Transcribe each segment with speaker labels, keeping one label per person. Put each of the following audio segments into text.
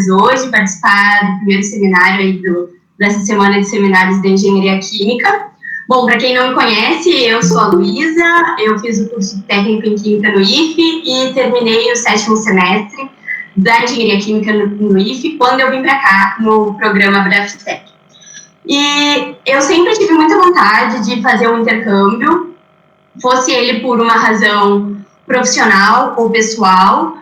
Speaker 1: vocês hoje, participar do primeiro seminário aí dessa semana de seminários de Engenharia Química. Bom, para quem não me conhece, eu sou a Luísa, eu fiz o curso técnico em Química no IFE e terminei o 7º semestre da Engenharia Química no IFE quando eu vim para cá no programa Braftec. E eu sempre tive muita vontade de fazer um intercâmbio, fosse ele por uma razão profissional ou pessoal,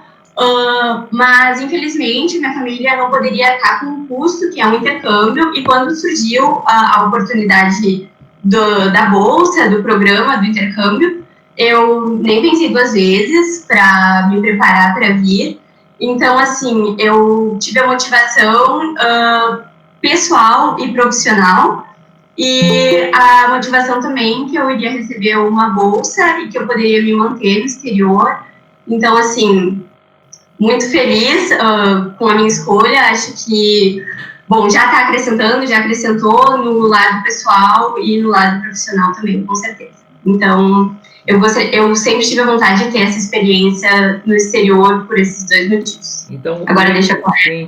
Speaker 1: mas infelizmente minha família não poderia arcar com o custo que é um intercâmbio, e quando surgiu a oportunidade da bolsa, do programa do intercâmbio, eu nem pensei 2 vezes para me preparar para vir. Então, assim, eu tive a motivação pessoal e profissional, e a motivação também que eu iria receber uma bolsa e que eu poderia me manter no exterior. Então, assim, muito feliz com a minha escolha. Acho que, bom, já está acrescentando, já acrescentou no lado pessoal e no lado profissional também, com certeza. Então, eu sempre tive a vontade de ter essa experiência no exterior por esses 2 motivos.
Speaker 2: Então,
Speaker 1: agora deixa eu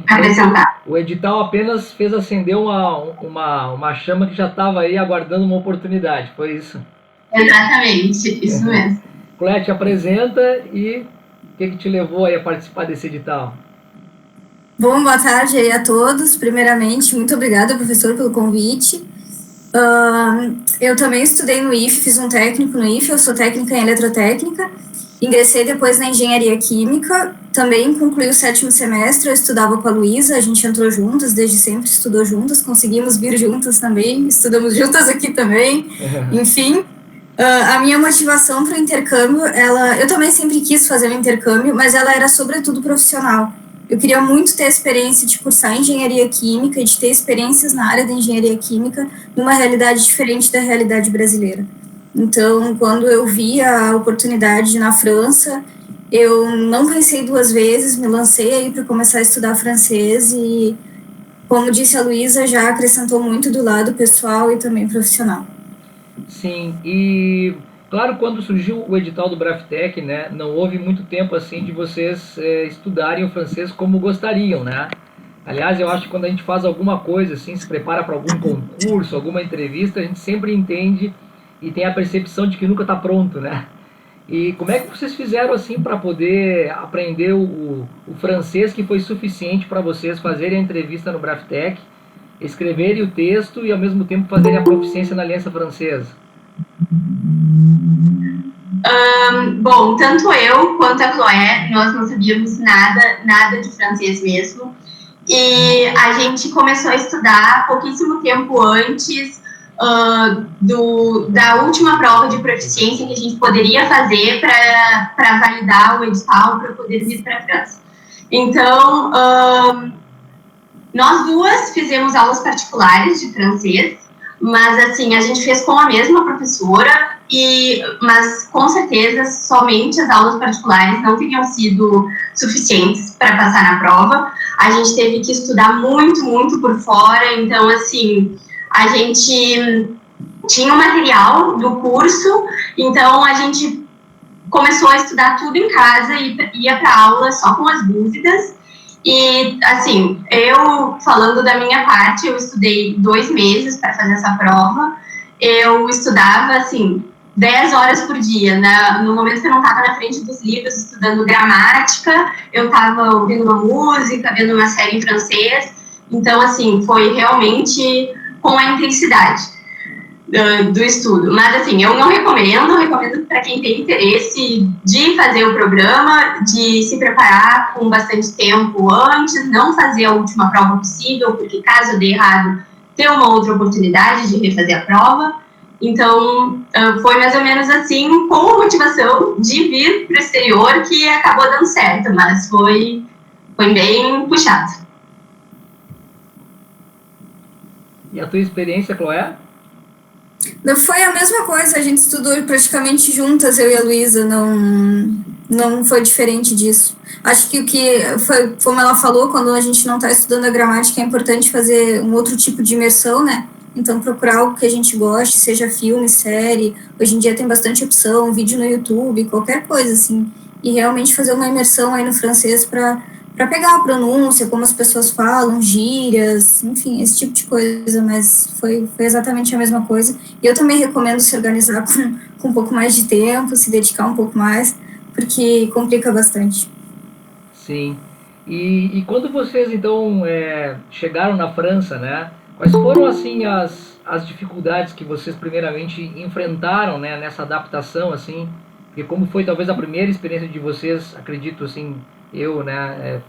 Speaker 1: acrescentar.
Speaker 2: O edital apenas fez acender uma chama que já estava aí aguardando uma oportunidade, foi isso?
Speaker 1: Exatamente, isso mesmo.
Speaker 2: Cléia, te apresenta e o que te levou aí a participar desse edital?
Speaker 3: Bom, boa tarde aí a todos. Primeiramente, muito obrigada, professor, pelo convite. Eu também estudei no IFE, fiz um técnico no IFE, eu sou técnica em eletrotécnica. Ingressei depois na engenharia química, também concluí o 7º semestre, eu estudava com a Luísa, a gente entrou juntas, desde sempre estudou juntas, conseguimos vir juntas também, estudamos juntas aqui também, enfim. A minha motivação para o intercâmbio, eu também sempre quis fazer um intercâmbio, mas ela era sobretudo profissional. Eu queria muito ter a experiência de cursar engenharia química e de ter experiências na área da engenharia química numa realidade diferente da realidade brasileira. Então, quando eu vi a oportunidade na França, eu não pensei 2 vezes, me lancei aí para começar a estudar francês e, como disse a Luísa, já acrescentou muito do lado pessoal e também profissional.
Speaker 2: Sim, e claro, quando surgiu o edital do Braftec, né, não houve muito tempo assim de vocês estudarem o francês como gostariam, né? Aliás, eu acho que quando a gente faz alguma coisa assim, se prepara para algum concurso, alguma entrevista, a gente sempre entende e tem a percepção de que nunca está pronto, né? E como é que vocês fizeram assim para poder aprender o francês que foi suficiente para vocês fazerem a entrevista no Braftec, escreverem o texto e ao mesmo tempo fazerem a proficiência na Aliança Francesa?
Speaker 1: Bom, tanto eu quanto a Chloé, nós não sabíamos nada de francês mesmo, e a gente começou a estudar pouquíssimo tempo antes da última prova de proficiência que a gente poderia fazer para validar o edital para poder vir para a França. Então, nós 2 fizemos aulas particulares de francês, mas assim, a gente fez com a mesma professora, mas com certeza somente as aulas particulares não teriam sido suficientes para passar na prova. A gente teve que estudar muito, muito por fora, então assim, a gente tinha o material do curso, então a gente começou a estudar tudo em casa e ia para aula só com as dúvidas. E, assim, eu, falando da minha parte, eu estudei 2 meses para fazer essa prova. Eu estudava, assim, 10 horas por dia, né? No momento que eu não estava na frente dos livros estudando gramática, eu estava ouvindo uma música, vendo uma série em francês. Então, assim, foi realmente com a intensidade do estudo. Mas, assim, eu não recomendo para quem tem interesse de fazer o programa, de se preparar com bastante tempo antes, não fazer a última prova possível, porque caso dê errado, ter uma outra oportunidade de refazer a prova. Então, foi mais ou menos assim, com a motivação de vir para o exterior, que acabou dando certo, mas foi bem puxado.
Speaker 2: E a tua experiência, Chloé?
Speaker 3: Foi a mesma coisa, a gente estudou praticamente juntas, eu e a Luísa, não foi diferente disso. Acho que o que foi, como ela falou, quando a gente não está estudando a gramática, é importante fazer um outro tipo de imersão, né? Então, procurar algo que a gente goste, seja filme, série. Hoje em dia tem bastante opção, vídeo no YouTube, qualquer coisa, assim. E realmente fazer uma imersão aí no francês para para pegar a pronúncia, como as pessoas falam, gírias, enfim, esse tipo de coisa, mas foi exatamente a mesma coisa. E eu também recomendo se organizar com um pouco mais de tempo, se dedicar um pouco mais, porque complica bastante.
Speaker 2: Sim. E quando vocês então chegaram na França, né? Quais foram assim as dificuldades que vocês primeiramente enfrentaram, né, nessa adaptação assim? Porque como foi talvez a primeira experiência de vocês, acredito assim, eu, né,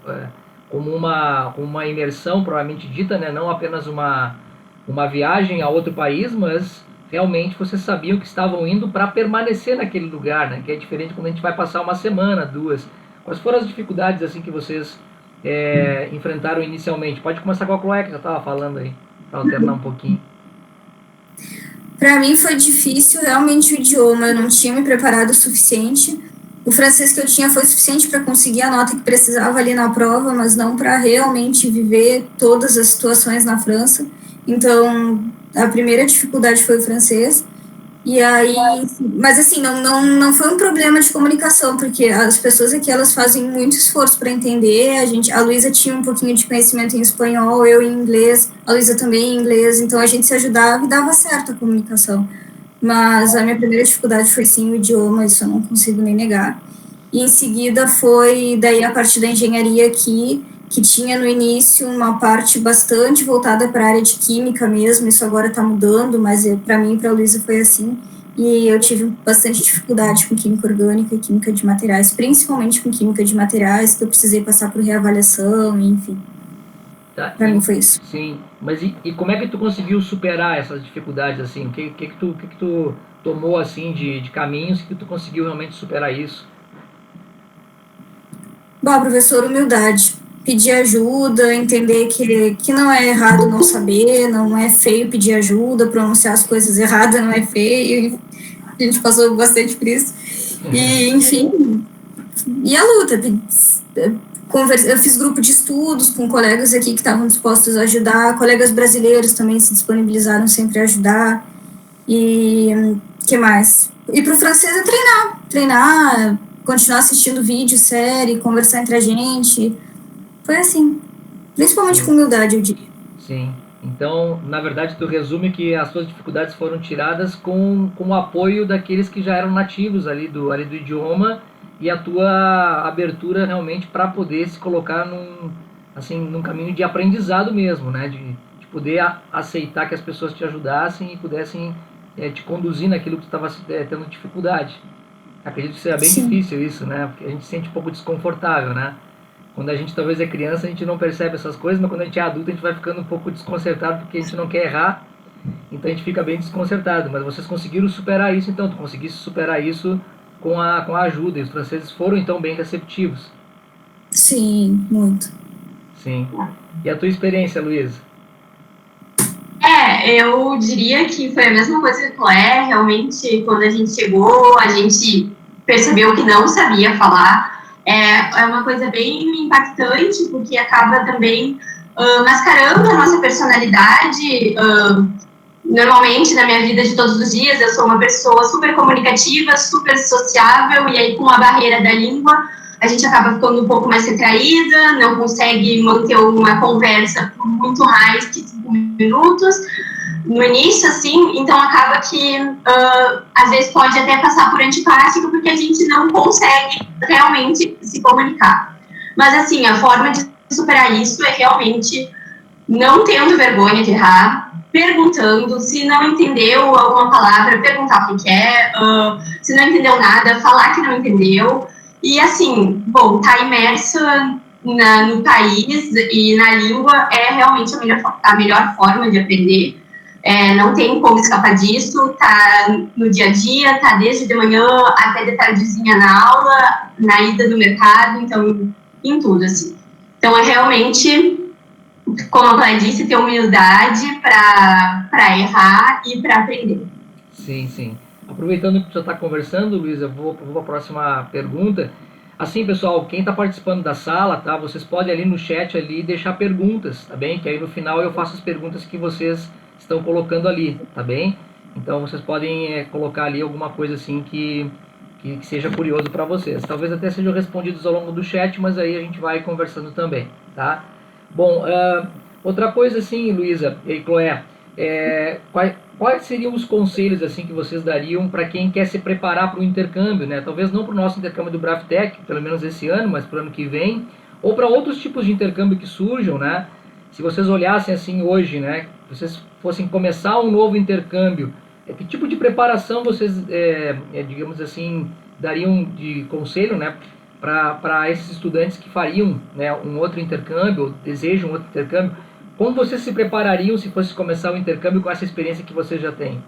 Speaker 2: como uma imersão provavelmente dita, né, não apenas uma viagem a outro país, mas realmente vocês sabiam que estavam indo para permanecer naquele lugar, né? Que é diferente quando a gente vai passar uma semana, duas. Quais foram as dificuldades assim que vocês enfrentaram inicialmente? Pode começar com a Chloé, que já estava falando aí, para alternar um pouquinho.
Speaker 3: Para mim foi difícil realmente o idioma, eu não tinha me preparado o suficiente. O francês que eu tinha foi suficiente para conseguir a nota que precisava ali na prova, mas não para realmente viver todas as situações na França. Então, a primeira dificuldade foi o francês. E aí, mas assim, não foi um problema de comunicação, porque as pessoas aqui, elas fazem muito esforço para entender, a Luísa tinha um pouquinho de conhecimento em espanhol, eu em inglês, a Luísa também em inglês, então a gente se ajudava e dava certo a comunicação. Mas a minha primeira dificuldade foi sim o idioma, isso eu não consigo nem negar. E em seguida foi daí a parte da engenharia aqui, que tinha no início uma parte bastante voltada para a área de química mesmo, isso agora está mudando, mas para mim e para a Luísa foi assim, e eu tive bastante dificuldade com química orgânica e química de materiais, principalmente com química de materiais, que eu precisei passar por reavaliação, enfim,
Speaker 2: Tá?
Speaker 3: para mim foi isso.
Speaker 2: Sim, mas e como é que tu conseguiu superar essas dificuldades assim? Que tu tomou assim de caminhos que tu conseguiu realmente superar isso?
Speaker 3: Bom, professor, humildade. Pedir ajuda, entender que não é errado não saber, não é feio pedir ajuda, pronunciar as coisas erradas não é feio. A gente passou bastante por isso. E, enfim, e a luta. Eu fiz grupo de estudos com colegas aqui que estavam dispostos a ajudar, colegas brasileiros também se disponibilizaram sempre a ajudar. E que mais? E para o francês é treinar, continuar assistindo vídeo, série, conversar entre a gente. Foi assim, principalmente com
Speaker 2: Sim,
Speaker 3: humildade, eu diria.
Speaker 2: sim. Então, na verdade, tu resume que as suas dificuldades foram tiradas com o apoio daqueles que já eram nativos ali do idioma e a tua abertura realmente para poder se colocar num caminho de aprendizado mesmo, né? De poder aceitar que as pessoas te ajudassem e pudessem te conduzir naquilo que tu estava tendo dificuldade. Acredito que seja bem
Speaker 3: Sim,
Speaker 2: difícil isso, né? Porque a gente se sente um pouco desconfortável, né? Quando a gente talvez é criança, a gente não percebe essas coisas, mas quando a gente é adulto, a gente vai ficando um pouco desconcertado porque a gente não quer errar, então a gente fica bem desconcertado. Mas vocês conseguiram superar isso, então, tu conseguiste superar isso com a ajuda, e os franceses foram então bem receptivos.
Speaker 3: sim, muito.
Speaker 2: Sim. E a tua experiência, Luísa?
Speaker 1: Eu diria que foi a mesma coisa que a Chloé, realmente, quando a gente chegou, a gente percebeu que não sabia falar. É uma coisa bem impactante, porque acaba também mascarando a nossa personalidade. Normalmente, na minha vida de todos os dias, eu sou uma pessoa super comunicativa, super sociável, e aí com a barreira da língua, a gente acaba ficando um pouco mais retraída, não consegue manter uma conversa por muito mais que 5 minutos no início, assim, então acaba que às vezes pode até passar por antipático, porque a gente não consegue realmente se comunicar. Mas, assim, a forma de superar isso é realmente não tendo vergonha de errar, perguntando, se não entendeu alguma palavra, perguntar o que é, se não entendeu nada, falar que não entendeu, e assim, bom, tá imersa no país e na língua é realmente a melhor forma de aprender. Não tem como escapar disso, tá no dia a dia, tá desde de manhã até de tardezinha na aula, na ida do mercado, então, em tudo, assim. Então, é realmente, como a Clara disse, ter humildade para errar e para aprender.
Speaker 2: Sim, sim. Aproveitando que tu já está conversando, Luísa, eu vou para a próxima pergunta. Assim, pessoal, quem está participando da sala, tá? Vocês podem ali no chat ali deixar perguntas, tá bem? Que aí no final eu faço as perguntas que vocês estão colocando ali, tá bem? Então vocês podem colocar ali alguma coisa assim que seja curioso para vocês. Talvez até sejam respondidos ao longo do chat, mas aí a gente vai conversando também, tá? Bom, outra coisa assim, Luísa e Chloé, quais seriam os conselhos assim que vocês dariam para quem quer se preparar para o intercâmbio, né? Talvez não para o nosso intercâmbio do Braftec, pelo menos esse ano, mas para o ano que vem, ou para outros tipos de intercâmbio que surjam, né? Se vocês olhassem assim hoje, né? Vocês fossem começar um novo intercâmbio, que tipo de preparação vocês, digamos assim, dariam de conselho, né? Para esses estudantes que fariam, né, um outro intercâmbio, ou desejam um outro intercâmbio, como vocês se preparariam se fosse começar o intercâmbio com essa experiência que vocês já têm?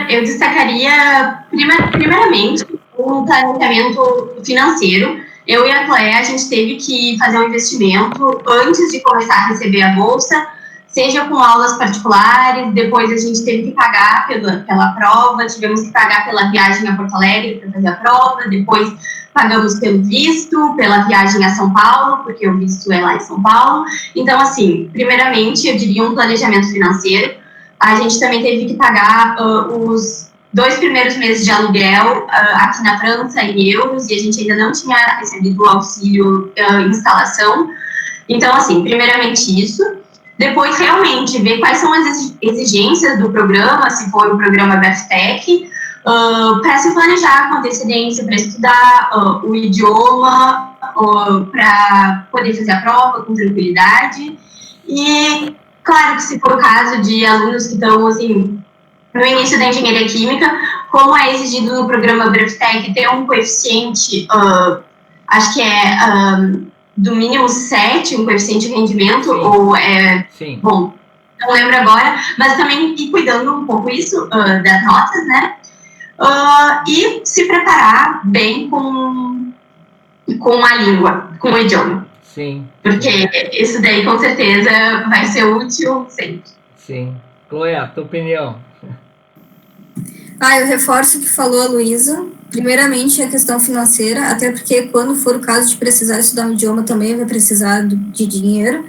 Speaker 1: Eu destacaria, primeiramente, o planejamento financeiro. Eu e a Chloé, a gente teve que fazer um investimento antes de começar a receber a bolsa, seja com aulas particulares, depois a gente teve que pagar pela prova, tivemos que pagar pela viagem a Porto Alegre para fazer a prova, depois pagamos pelo visto, pela viagem a São Paulo, porque o visto é lá em São Paulo. Então, assim, primeiramente, eu diria um planejamento financeiro. A gente também teve que pagar os 2 primeiros meses de aluguel aqui na França em euros, e a gente ainda não tinha recebido o auxílio instalação. Então, assim, primeiramente isso. Depois, realmente, ver quais são as exigências do programa, se for o programa BFTech, para se planejar com antecedência, para estudar o idioma, para poder fazer a prova com tranquilidade. E, claro que se for o caso de alunos que estão, assim, no início da engenharia química, como é exigido no programa BREFTEC, ter um coeficiente, acho que do mínimo 7, um coeficiente de rendimento, sim, ou sim, bom, não lembro agora, mas também ir cuidando um pouco isso, das notas, né? E se preparar bem com a língua, com o idioma.
Speaker 2: Sim.
Speaker 1: Porque isso daí, com certeza, vai ser útil sempre.
Speaker 2: Sim. Chloé, a tua opinião?
Speaker 3: Eu reforço o que falou a Luísa. Primeiramente, a questão financeira, até porque quando for o caso de precisar estudar um idioma, também vai precisar de dinheiro.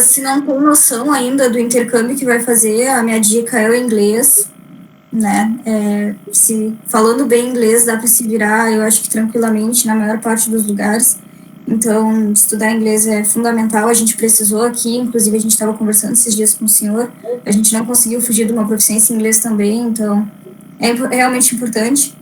Speaker 3: Se não tem noção ainda do intercâmbio que vai fazer, a minha dica é o inglês, né? Se falando bem inglês, dá para se virar, eu acho que tranquilamente, na maior parte dos lugares. Então, estudar inglês é fundamental. A gente precisou aqui, inclusive a gente estava conversando esses dias com o senhor, a gente não conseguiu fugir de uma proficiência em inglês também, então é realmente importante.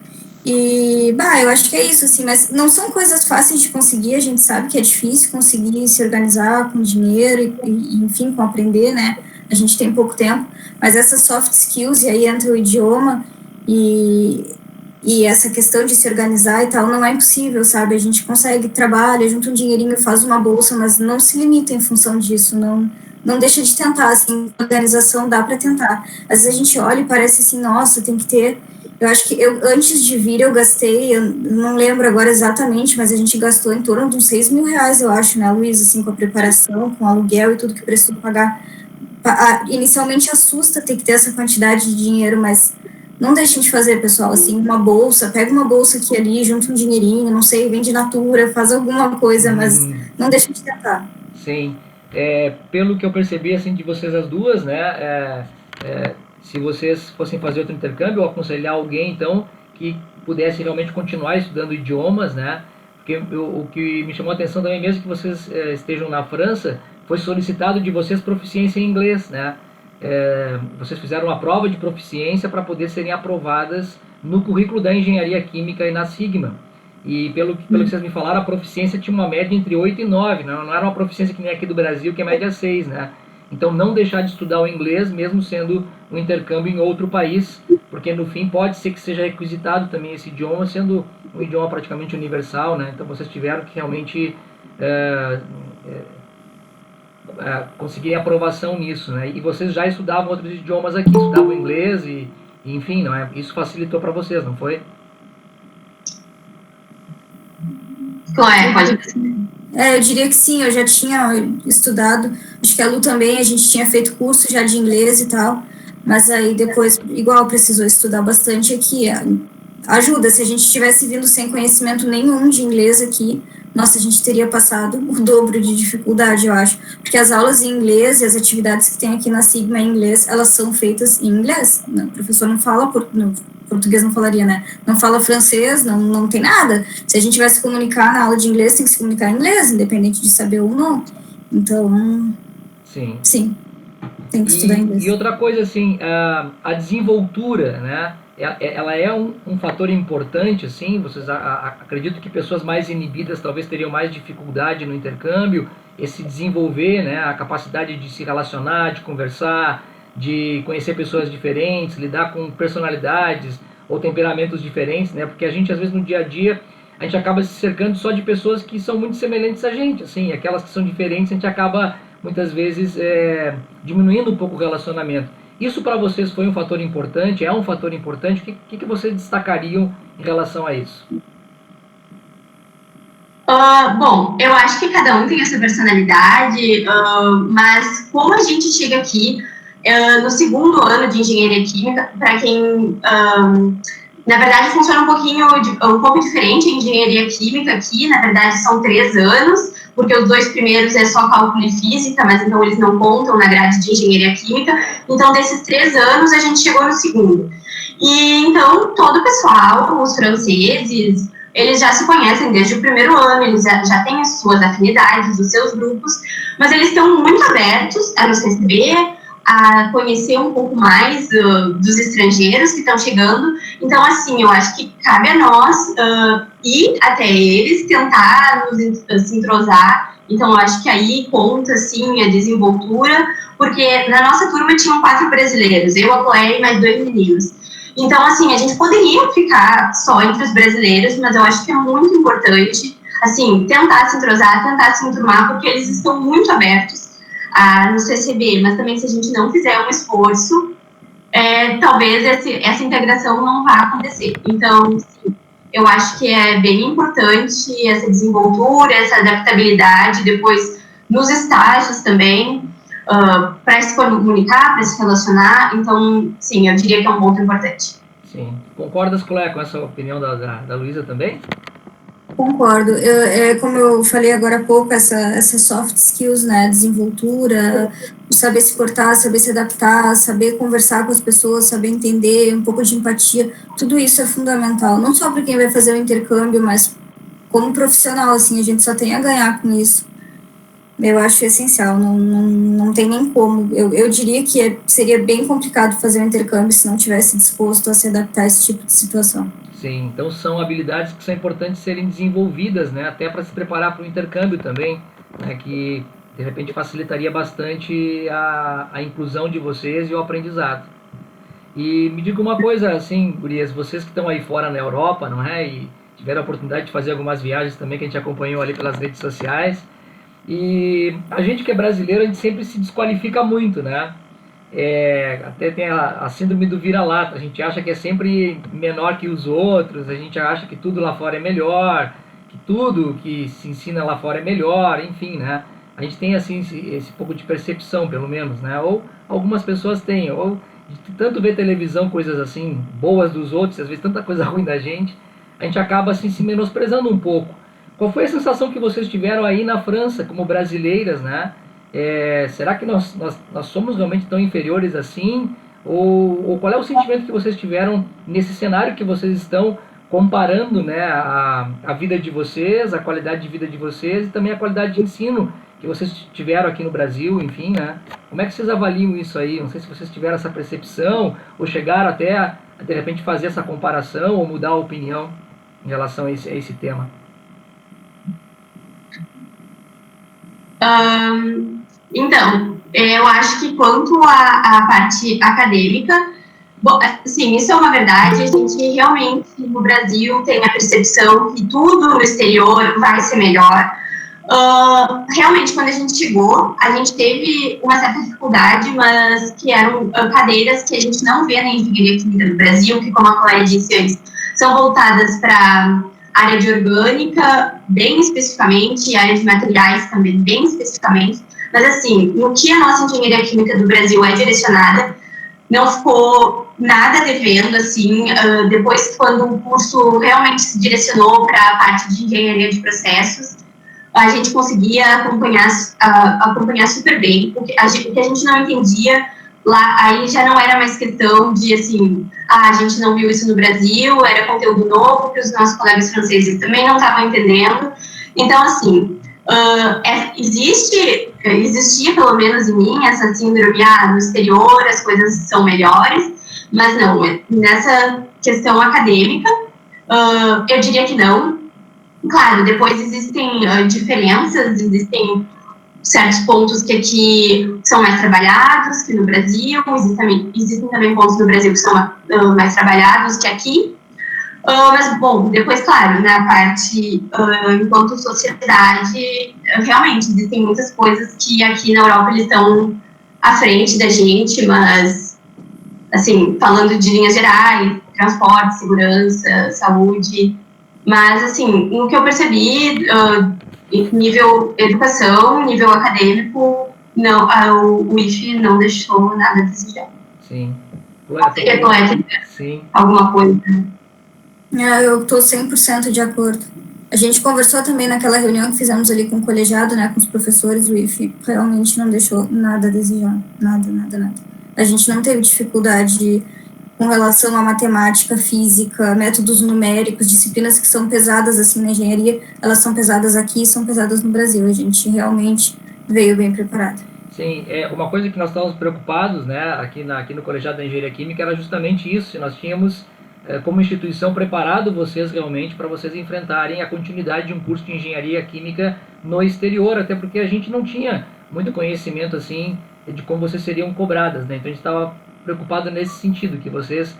Speaker 3: E, eu acho que é isso, assim, mas não são coisas fáceis de conseguir, a gente sabe que é difícil conseguir se organizar com dinheiro e enfim, com aprender, né? A gente tem pouco tempo, mas essas soft skills, e aí entra o idioma e essa questão de se organizar e tal, não é impossível, sabe? A gente consegue, trabalha, junta um dinheirinho, faz uma bolsa, mas não se limita em função disso, não deixa de tentar, assim, organização dá para tentar. Às vezes a gente olha e parece assim, nossa, tem que ter... Eu acho que antes de vir, eu gastei, eu não lembro agora exatamente, mas a gente gastou em torno de uns 6 mil reais, eu acho, né, Luísa, assim, com a preparação, com o aluguel e tudo que precisou pagar. Inicialmente assusta ter que ter essa quantidade de dinheiro, mas não deixem de fazer, pessoal, assim, uma bolsa, pega uma bolsa aqui ali, junta um dinheirinho, não sei, vende Natura, faz alguma coisa, mas não deixem de tentar.
Speaker 2: Sim, pelo que eu percebi, assim, de vocês as duas, né, se vocês fossem fazer outro intercâmbio, eu aconselhar alguém, então, que pudesse realmente continuar estudando idiomas, né, porque o que me chamou a atenção também, mesmo que vocês estejam na França, foi solicitado de vocês proficiência em inglês, né, vocês fizeram uma prova de proficiência para poder serem aprovadas no currículo da engenharia química e na Sigma. E pelo que vocês me falaram, a proficiência tinha uma média entre 8 e 9, né? Não era uma proficiência que nem aqui do Brasil, que é média 6, né? Então não deixar de estudar o inglês, mesmo sendo um intercâmbio em outro país, porque no fim pode ser que seja requisitado também esse idioma, sendo um idioma praticamente universal, né? Então vocês tiveram que realmente conseguirem aprovação nisso, né? E vocês já estudavam outros idiomas aqui, estudavam inglês e enfim, não é? Isso facilitou para vocês, não foi?
Speaker 1: Pode.
Speaker 3: Eu diria que sim, eu já tinha estudado, acho que a Lu também, a gente tinha feito curso já de inglês e tal, mas aí depois, igual, precisou estudar bastante aqui, ajuda, se a gente tivesse vindo sem conhecimento nenhum de inglês aqui, nossa, a gente teria passado o dobro de dificuldade, eu acho. Porque as aulas em inglês e as atividades que tem aqui na Sigma em inglês, elas são feitas em inglês. O professor não fala português, não falaria, né? Não fala francês, não tem nada. Se a gente vai se comunicar na aula de inglês, tem que se comunicar em inglês, independente de saber ou não. Então, sim, tem que estudar inglês.
Speaker 2: E outra coisa, assim, a desenvoltura, né? Ela é um fator importante, assim, vocês acredito que pessoas mais inibidas talvez teriam mais dificuldade no intercâmbio, esse desenvolver, né, a capacidade de se relacionar, de conversar, de conhecer pessoas diferentes, lidar com personalidades ou temperamentos diferentes, né, porque a gente às vezes no dia a dia, a gente acaba se cercando só de pessoas que são muito semelhantes a gente, assim, aquelas que são diferentes a gente acaba muitas vezes diminuindo um pouco o relacionamento. Isso para vocês foi um fator importante? É um fator importante? O que vocês destacariam em relação a isso?
Speaker 1: Bom, eu acho que cada um tem a sua personalidade, mas como a gente chega aqui no segundo ano de engenharia química, para quem, na verdade, funciona um pouco diferente a engenharia química aqui, na verdade são 3 anos, porque os 2 primeiros é só cálculo e física, mas então eles não contam na grade de engenharia química. Então, desses 3 anos, a gente chegou no segundo. E então, todo o pessoal, os franceses, eles já se conhecem desde o primeiro ano, eles já têm as suas afinidades, os seus grupos, mas eles estão muito abertos a nos receber, a conhecer um pouco mais dos estrangeiros que estão chegando. Então, assim, eu acho que cabe a nós ir até eles, tentar se entrosar. Então, eu acho que aí conta, assim, a desenvoltura, porque na nossa turma tinham 4 brasileiros, eu, a Chloé e mais 2 meninos. Então, assim, a gente poderia ficar só entre os brasileiros, mas eu acho que é muito importante, assim, tentar se entrosar, tentar se enturmar, porque eles estão muito abertos a nos receber, mas também se a gente não fizer um esforço, talvez essa integração não vá acontecer. Então, sim, eu acho que é bem importante essa desenvoltura, essa adaptabilidade, depois nos estágios também, para se comunicar, para se relacionar. Então, sim, eu diria que é um ponto importante.
Speaker 2: Sim. Concordas, Cléia, com essa opinião da Luísa também?
Speaker 3: Concordo. Como eu falei agora há pouco, essa soft skills, né, desenvoltura, saber se portar, saber se adaptar, saber conversar com as pessoas, saber entender, um pouco de empatia, tudo isso é fundamental, não só para quem vai fazer o intercâmbio, mas como profissional, assim, a gente só tem a ganhar com isso. Eu acho essencial, não tem nem como. Eu diria que seria bem complicado fazer um intercâmbio se não tivesse disposto a se adaptar a esse tipo de situação.
Speaker 2: Sim, então são habilidades que são importantes serem desenvolvidas, né, até para se preparar para o intercâmbio também, né, que de repente facilitaria bastante a inclusão de vocês e o aprendizado. E me diga uma coisa, assim, gurias, vocês que estão aí fora na Europa, não é, e tiveram a oportunidade de fazer algumas viagens também que a gente acompanhou ali pelas redes sociais, e a gente que é brasileiro, a gente sempre se desqualifica muito, né? Até tem a síndrome do vira-lata, a gente acha que é sempre menor que os outros, a gente acha que tudo lá fora é melhor, que tudo que se ensina lá fora é melhor, enfim, né? A gente tem assim esse pouco de percepção, pelo menos, né? Ou algumas pessoas têm, ou de tanto ver televisão, coisas assim boas dos outros, às vezes tanta coisa ruim da gente, a gente acaba assim se menosprezando um pouco. Qual foi a sensação que vocês tiveram aí na França, como brasileiras, né? Será que nós somos realmente tão inferiores assim? Ou qual é o sentimento que vocês tiveram nesse cenário que vocês estão comparando, né, a vida de vocês, a qualidade de vida de vocês e também a qualidade de ensino que vocês tiveram aqui no Brasil, enfim, né? Como é que vocês avaliam isso aí? Não sei se vocês tiveram essa percepção ou chegaram até a de repente fazer essa comparação ou mudar a opinião em relação a esse tema.
Speaker 1: Então, eu acho que quanto à parte acadêmica, bom, sim, isso é uma verdade. A gente realmente, no Brasil, tem a percepção que tudo no exterior vai ser melhor. Realmente, quando a gente chegou, a gente teve uma certa dificuldade, mas que eram cadeiras que a gente não vê na engenharia química do Brasil, que, como a Clara disse antes, são voltadas para área de orgânica, bem especificamente, e área de materiais também, bem especificamente. Mas, assim, no que a nossa engenharia química do Brasil é direcionada, não ficou nada devendo, assim, depois, quando o curso realmente se direcionou para a parte de engenharia de processos, a gente conseguia acompanhar super bem, porque o que a gente não entendia lá, aí já não era mais questão de, assim, a gente não viu isso no Brasil, era conteúdo novo que os nossos colegas franceses também não estavam entendendo. Então, assim, existia pelo menos em mim essa síndrome, no exterior as coisas são melhores, mas não, nessa questão acadêmica, eu diria que não. Claro, depois existem diferenças, existem certos pontos que aqui são mais trabalhados que no Brasil, existem também pontos no Brasil que são mais trabalhados que aqui, mas, bom, depois, claro, na parte, enquanto sociedade, realmente existem muitas coisas que aqui na Europa eles estão à frente da gente, mas, assim, falando de linhas gerais, transporte, segurança, saúde, mas, assim, no que eu percebi, nível educação, nível acadêmico, não, o IFE não deixou nada a desejar.
Speaker 2: Sim.
Speaker 1: Sim. Alguma coisa.
Speaker 3: Eu estou 100% de acordo. A gente conversou também naquela reunião que fizemos ali com o colegiado, né, com os professores, o IFE realmente não deixou nada a desejar, nada. A gente não teve dificuldade com relação à matemática, física, métodos numéricos, disciplinas que são pesadas assim na engenharia, elas são pesadas aqui e são pesadas no Brasil. A gente realmente veio bem preparado.
Speaker 2: Sim, uma coisa que nós estávamos preocupados, né, aqui no Colegiado da Engenharia Química era justamente isso. Nós tínhamos, como instituição, preparado vocês realmente para vocês enfrentarem a continuidade de um curso de Engenharia Química no exterior, até porque a gente não tinha muito conhecimento assim de como vocês seriam cobradas, né? Então a gente estava preocupado nesse sentido, que vocês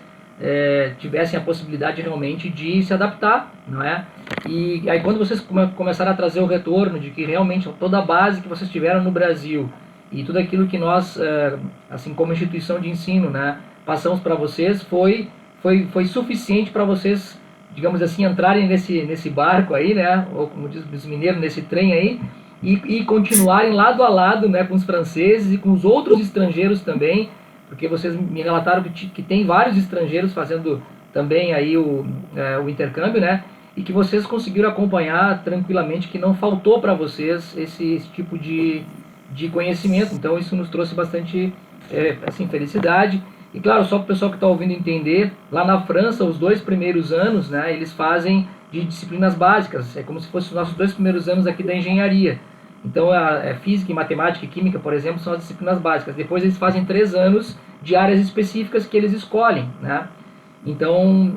Speaker 2: tivessem a possibilidade realmente de se adaptar, não é? E aí quando vocês começaram a trazer o retorno de que realmente toda a base que vocês tiveram no Brasil e tudo aquilo que nós, assim como instituição de ensino, né, passamos para vocês, foi suficiente para vocês, digamos assim, entrarem nesse barco aí, né, ou como diz os mineiros, nesse trem aí, e continuarem lado a lado, né, com os franceses e com os outros estrangeiros também, porque vocês me relataram que tem vários estrangeiros fazendo também aí o intercâmbio, né, e que vocês conseguiram acompanhar tranquilamente, que não faltou para vocês esse tipo de conhecimento. Então isso nos trouxe bastante assim, felicidade. E claro, só para o pessoal que está ouvindo entender, lá na França, os 2 primeiros anos, né, eles fazem de disciplinas básicas, é como se fossem os nossos 2 primeiros anos aqui da engenharia. Então, física, matemática e química, por exemplo, são as disciplinas básicas. Depois eles fazem 3 anos de áreas específicas que eles escolhem, né? Então,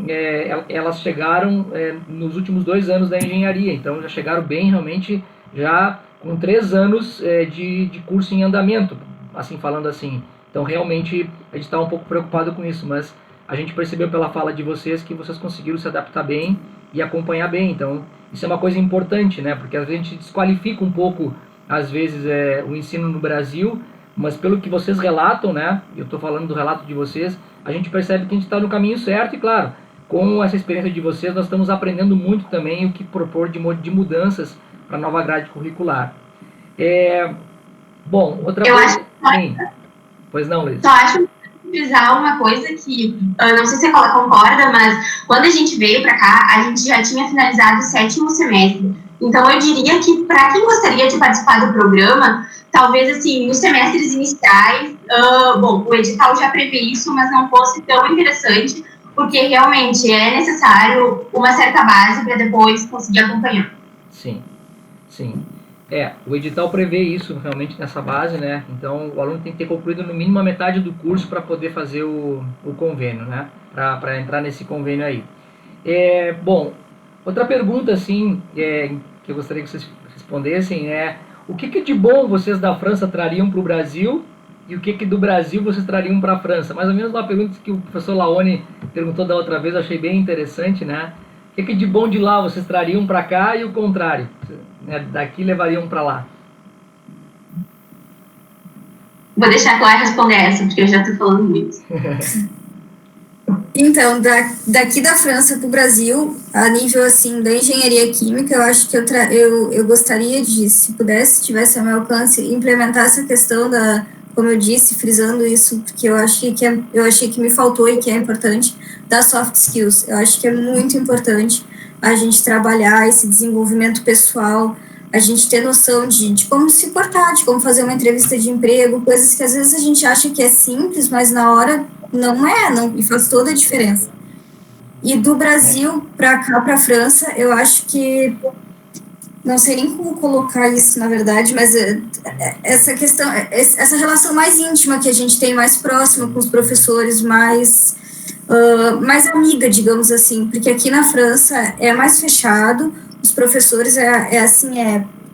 Speaker 2: elas chegaram nos últimos 2 anos da engenharia, então já chegaram bem, realmente, já com 3 anos de curso em andamento, assim, falando assim. Então, realmente, a gente está um pouco preocupado com isso, mas a gente percebeu pela fala de vocês que vocês conseguiram se adaptar bem e acompanhar bem. Então, isso é uma coisa importante, né? Porque às vezes a gente desqualifica um pouco, às vezes, o ensino no Brasil, mas pelo que vocês relatam, né? Eu estou falando do relato de vocês, a gente percebe que a gente está no caminho certo e, claro, com essa experiência de vocês, nós estamos aprendendo muito também o que propor de mudanças para a nova grade curricular. Bom, outra coisa... Sim. Pois não, Luiz?
Speaker 1: Só acho frisar uma coisa que, não sei se você concorda, mas quando a gente veio para cá, a gente já tinha finalizado o 7º semestre. Então, eu diria que para quem gostaria de participar do programa, talvez, assim, nos semestres iniciais, bom, o edital já prevê isso, mas não fosse tão interessante, porque realmente é necessário uma certa base para depois conseguir acompanhar.
Speaker 2: Sim. O edital prevê isso realmente nessa base, né? Então o aluno tem que ter concluído no mínimo a metade do curso para poder fazer o convênio, né? Para entrar nesse convênio aí. Bom, outra pergunta assim que eu gostaria que vocês respondessem é: o que de bom vocês da França trariam para o Brasil e o que do Brasil vocês trariam para a França? Mais ou menos uma pergunta que o professor Laone perguntou da outra vez, eu achei bem interessante, né? O que de bom de lá vocês trariam para cá e o contrário? Daqui levariam para lá?
Speaker 1: Vou deixar a Clara responder essa, porque eu já estou falando muito.
Speaker 3: Então, daqui da França para o Brasil, a nível assim da engenharia química, eu acho que eu gostaria de, se pudesse, tivesse ao meu alcance, implementar essa questão da, como eu disse, frisando isso, porque eu achei que me faltou e que é importante, das soft skills. Eu acho que é muito importante a gente trabalhar esse desenvolvimento pessoal, a gente ter noção de como se portar, de como fazer uma entrevista de emprego, coisas que às vezes a gente acha que é simples, mas na hora não é, e faz toda a diferença. E do Brasil para cá, para a França, eu acho que, não sei nem como colocar isso, na verdade, mas essa questão, essa relação mais íntima que a gente tem, mais próxima com os professores, mais amiga, digamos assim, porque aqui na França é mais fechado, os professores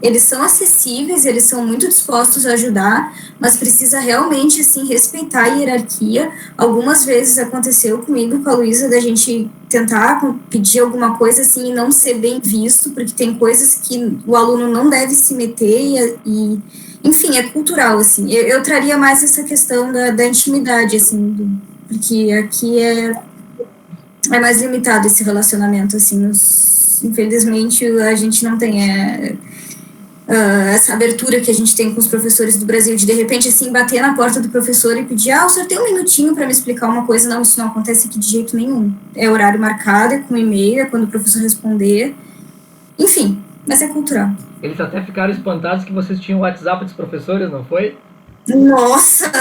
Speaker 3: eles são acessíveis, eles são muito dispostos a ajudar, mas precisa realmente, assim, respeitar a hierarquia. Algumas vezes aconteceu comigo, com a Luísa, da gente tentar pedir alguma coisa, assim, e não ser bem visto, porque tem coisas que o aluno não deve se meter e enfim, é cultural, assim. Eu traria mais essa questão da intimidade, assim, porque aqui é mais limitado esse relacionamento, assim, infelizmente a gente não tem essa abertura que a gente tem com os professores do Brasil, de repente, assim, bater na porta do professor e pedir, o senhor tem um minutinho para me explicar uma coisa? Não, isso não acontece aqui de jeito nenhum. É horário marcado, é com e-mail, é quando o professor responder, enfim, mas é cultural.
Speaker 2: Eles até ficaram espantados que vocês tinham o WhatsApp dos professores, não foi?
Speaker 3: Nossa,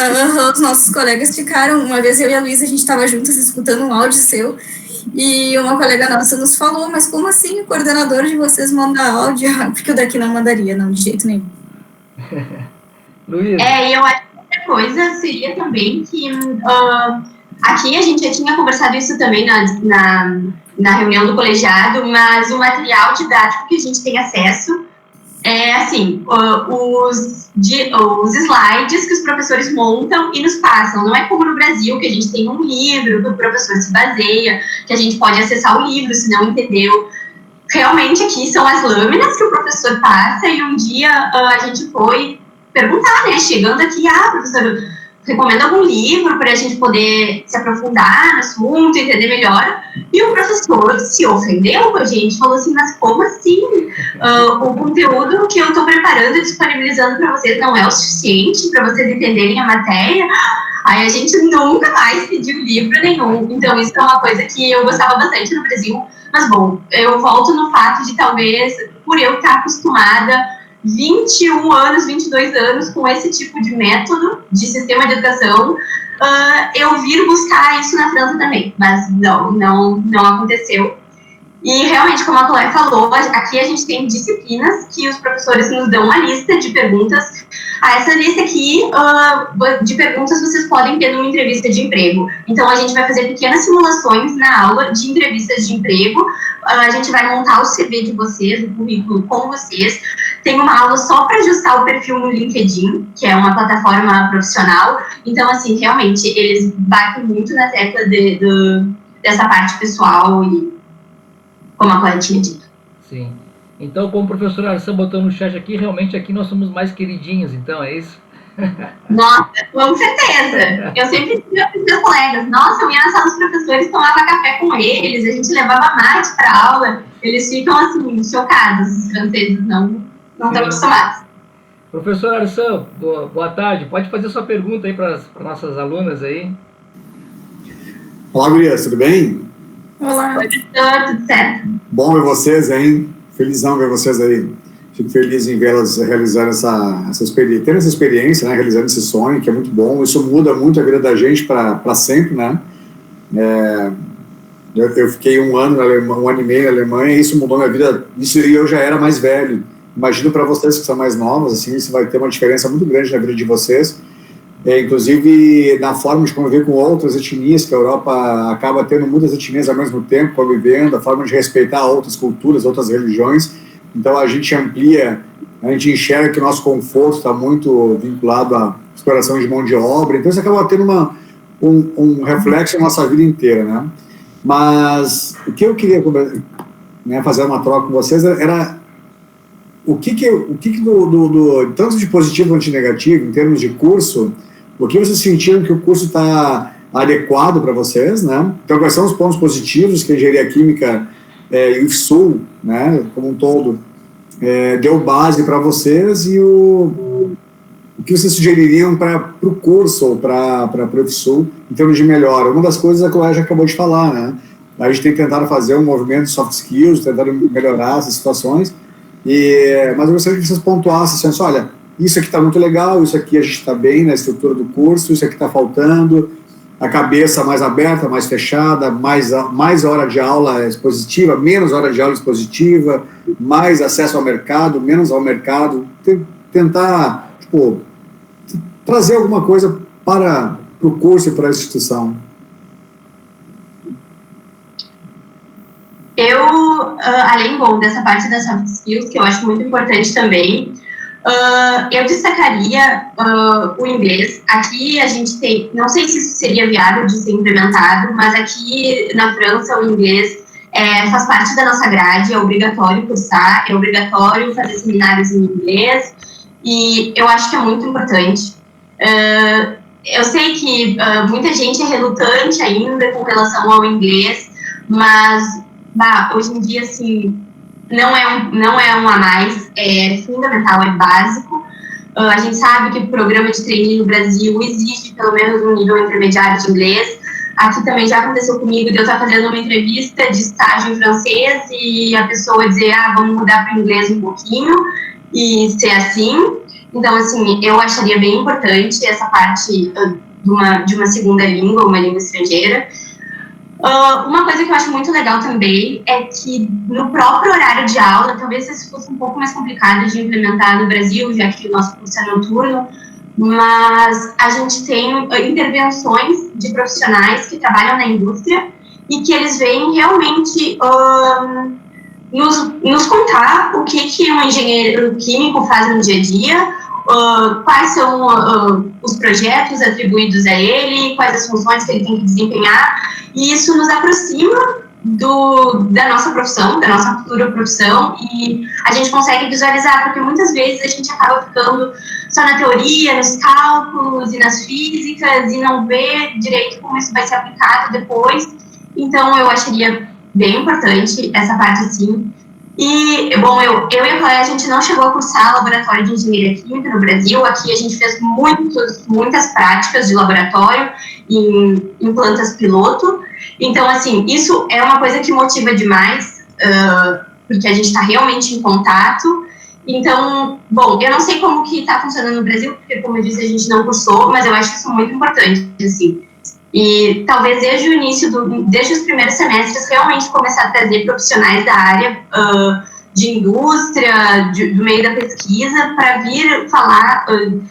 Speaker 3: os nossos colegas ficaram, uma vez eu e a Luísa, a gente estava juntas escutando um áudio seu, e uma colega nossa nos falou, mas como assim o coordenador de vocês manda áudio? Porque o daqui não mandaria, não, de jeito nenhum.
Speaker 2: Luísa.
Speaker 1: E eu acho que outra coisa seria também que aqui a gente já tinha conversado isso também na reunião do colegiado, mas o material didático que a gente tem acesso é, assim, os slides que os professores montam e nos passam. Não é como no Brasil, que a gente tem um livro que o professor se baseia, que a gente pode acessar o livro se não entendeu. Realmente aqui são as lâminas que o professor passa e um dia a gente foi perguntar, né, chegando aqui, professor, recomenda algum livro para a gente poder se aprofundar no assunto, entender melhor. E o professor se ofendeu com a gente, falou assim, mas como assim? O conteúdo que eu estou preparando e disponibilizando para vocês não é o suficiente para vocês entenderem a matéria? Aí a gente nunca mais pediu livro nenhum. Então isso é uma coisa que eu gostava bastante no Brasil. Mas, bom, eu volto no fato de talvez, por eu estar acostumada 21 anos, 22 anos com esse tipo de método de sistema de educação, eu vir buscar isso na França também, mas não aconteceu. E realmente, como a Chloé falou, aqui a gente tem disciplinas que os professores nos dão uma lista de perguntas. Essa lista aqui de perguntas vocês podem ter numa entrevista de emprego. Então, a gente vai fazer pequenas simulações na aula de entrevistas de emprego. A gente vai montar o CV de vocês, o currículo com vocês. Tem uma aula só para ajustar o perfil no LinkedIn, que é uma plataforma profissional. Então, assim, realmente, eles batem muito na tecla dessa parte pessoal e como a Clara tinha dito.
Speaker 2: Sim. Então, como o professor Arslan botou no chat aqui, realmente aqui nós somos mais queridinhos, então, é isso?
Speaker 1: Nossa, com certeza. Eu sempre dizia para os meus colegas, nossa, eu ia na sala dos professores, tomava café com eles, a gente levava mate para aula, eles ficam, assim, chocados, os franceses não estão acostumados.
Speaker 2: Professor Arslan, boa tarde, pode fazer sua pergunta aí para as nossas alunas aí.
Speaker 4: Olá, gurias, tudo bem?
Speaker 3: Olá.
Speaker 1: Oi, professor, tudo certo?
Speaker 4: Bom ver vocês, hein? Felizão ver vocês aí. Fico feliz em vê-las realizando tendo essa experiência, né? Realizando esse sonho, que é muito bom. Isso muda muito a vida da gente para sempre, né? Eu fiquei um ano e meio na Alemanha e isso mudou minha vida. Isso eu já era mais velho. Imagino para vocês que são mais novos, assim, isso vai ter uma diferença muito grande na vida de vocês. Inclusive na forma de conviver com outras etnias, que a Europa acaba tendo muitas etnias ao mesmo tempo convivendo, a forma de respeitar outras culturas, outras religiões. Então a gente amplia, a gente enxerga que o nosso conforto está muito vinculado à exploração de mão de obra, então isso acaba tendo um reflexo na nossa vida inteira, né? Mas o que eu queria, né, fazer uma troca com vocês era o que tanto de positivo quanto de negativo, em termos de curso, o que vocês sentiram que o curso está adequado para vocês, né? Então, quais são os pontos positivos que a engenharia química e o IFSU, né, como um todo, deu base para vocês e o que vocês sugeririam para o curso ou para o IFSU em termos de melhora? Uma das coisas a Chloé já acabou de falar, né? A gente tem tentado fazer um movimento de soft skills, tentando melhorar essas situações, Mas eu gostaria que vocês pontuassem assim, olha, isso aqui está muito legal, isso aqui a gente está bem na estrutura do curso, isso aqui está faltando, a cabeça mais aberta, mais fechada, mais hora de aula expositiva, menos hora de aula expositiva, mais acesso ao mercado, menos ao mercado, tentar, tipo, trazer alguma coisa para o curso e para a instituição.
Speaker 1: Além, dessa parte das soft skills, que eu acho muito importante também, eu destacaria o inglês. Aqui a gente tem, não sei se isso seria viável de ser implementado, mas aqui na França o inglês faz parte da nossa grade, é obrigatório cursar, é obrigatório fazer seminários em inglês, e eu acho que é muito importante. Eu sei que muita gente é relutante ainda com relação ao inglês, mas hoje em dia, assim, não é um a mais, é fundamental, é básico. A gente sabe que o programa de trainee no Brasil exige pelo menos um nível intermediário de inglês. Aqui também já aconteceu comigo de eu estar fazendo uma entrevista de estágio em francês e a pessoa dizer, vamos mudar para o inglês um pouquinho, e ser assim. Então, assim, eu acharia bem importante essa parte de uma segunda língua, uma língua estrangeira. Uma coisa que eu acho muito legal também é que no próprio horário de aula, talvez isso fosse um pouco mais complicado de implementar no Brasil, já que o nosso curso é noturno, mas a gente tem intervenções de profissionais que trabalham na indústria e que eles vêm realmente nos contar o que um engenheiro químico faz no dia a dia, quais são os projetos atribuídos a ele, quais as funções que ele tem que desempenhar, e isso nos aproxima da nossa profissão, da nossa futura profissão, e a gente consegue visualizar, porque muitas vezes a gente acaba ficando só na teoria, nos cálculos e nas físicas, e não vê direito como isso vai ser aplicado depois. Então, eu acharia bem importante essa parte, assim. E, bom, eu e a Cléia, a gente não chegou a cursar laboratório de engenharia química no Brasil. Aqui a gente fez muitas práticas de laboratório em plantas piloto. Então, assim, isso é uma coisa que motiva demais, porque a gente está realmente em contato. Então, bom, eu não sei como que está funcionando no Brasil, porque, como eu disse, a gente não cursou, mas eu acho isso muito importante, assim. E talvez desde o início, desde os primeiros semestres, realmente começar a trazer profissionais da área de indústria, do meio da pesquisa, para vir falar,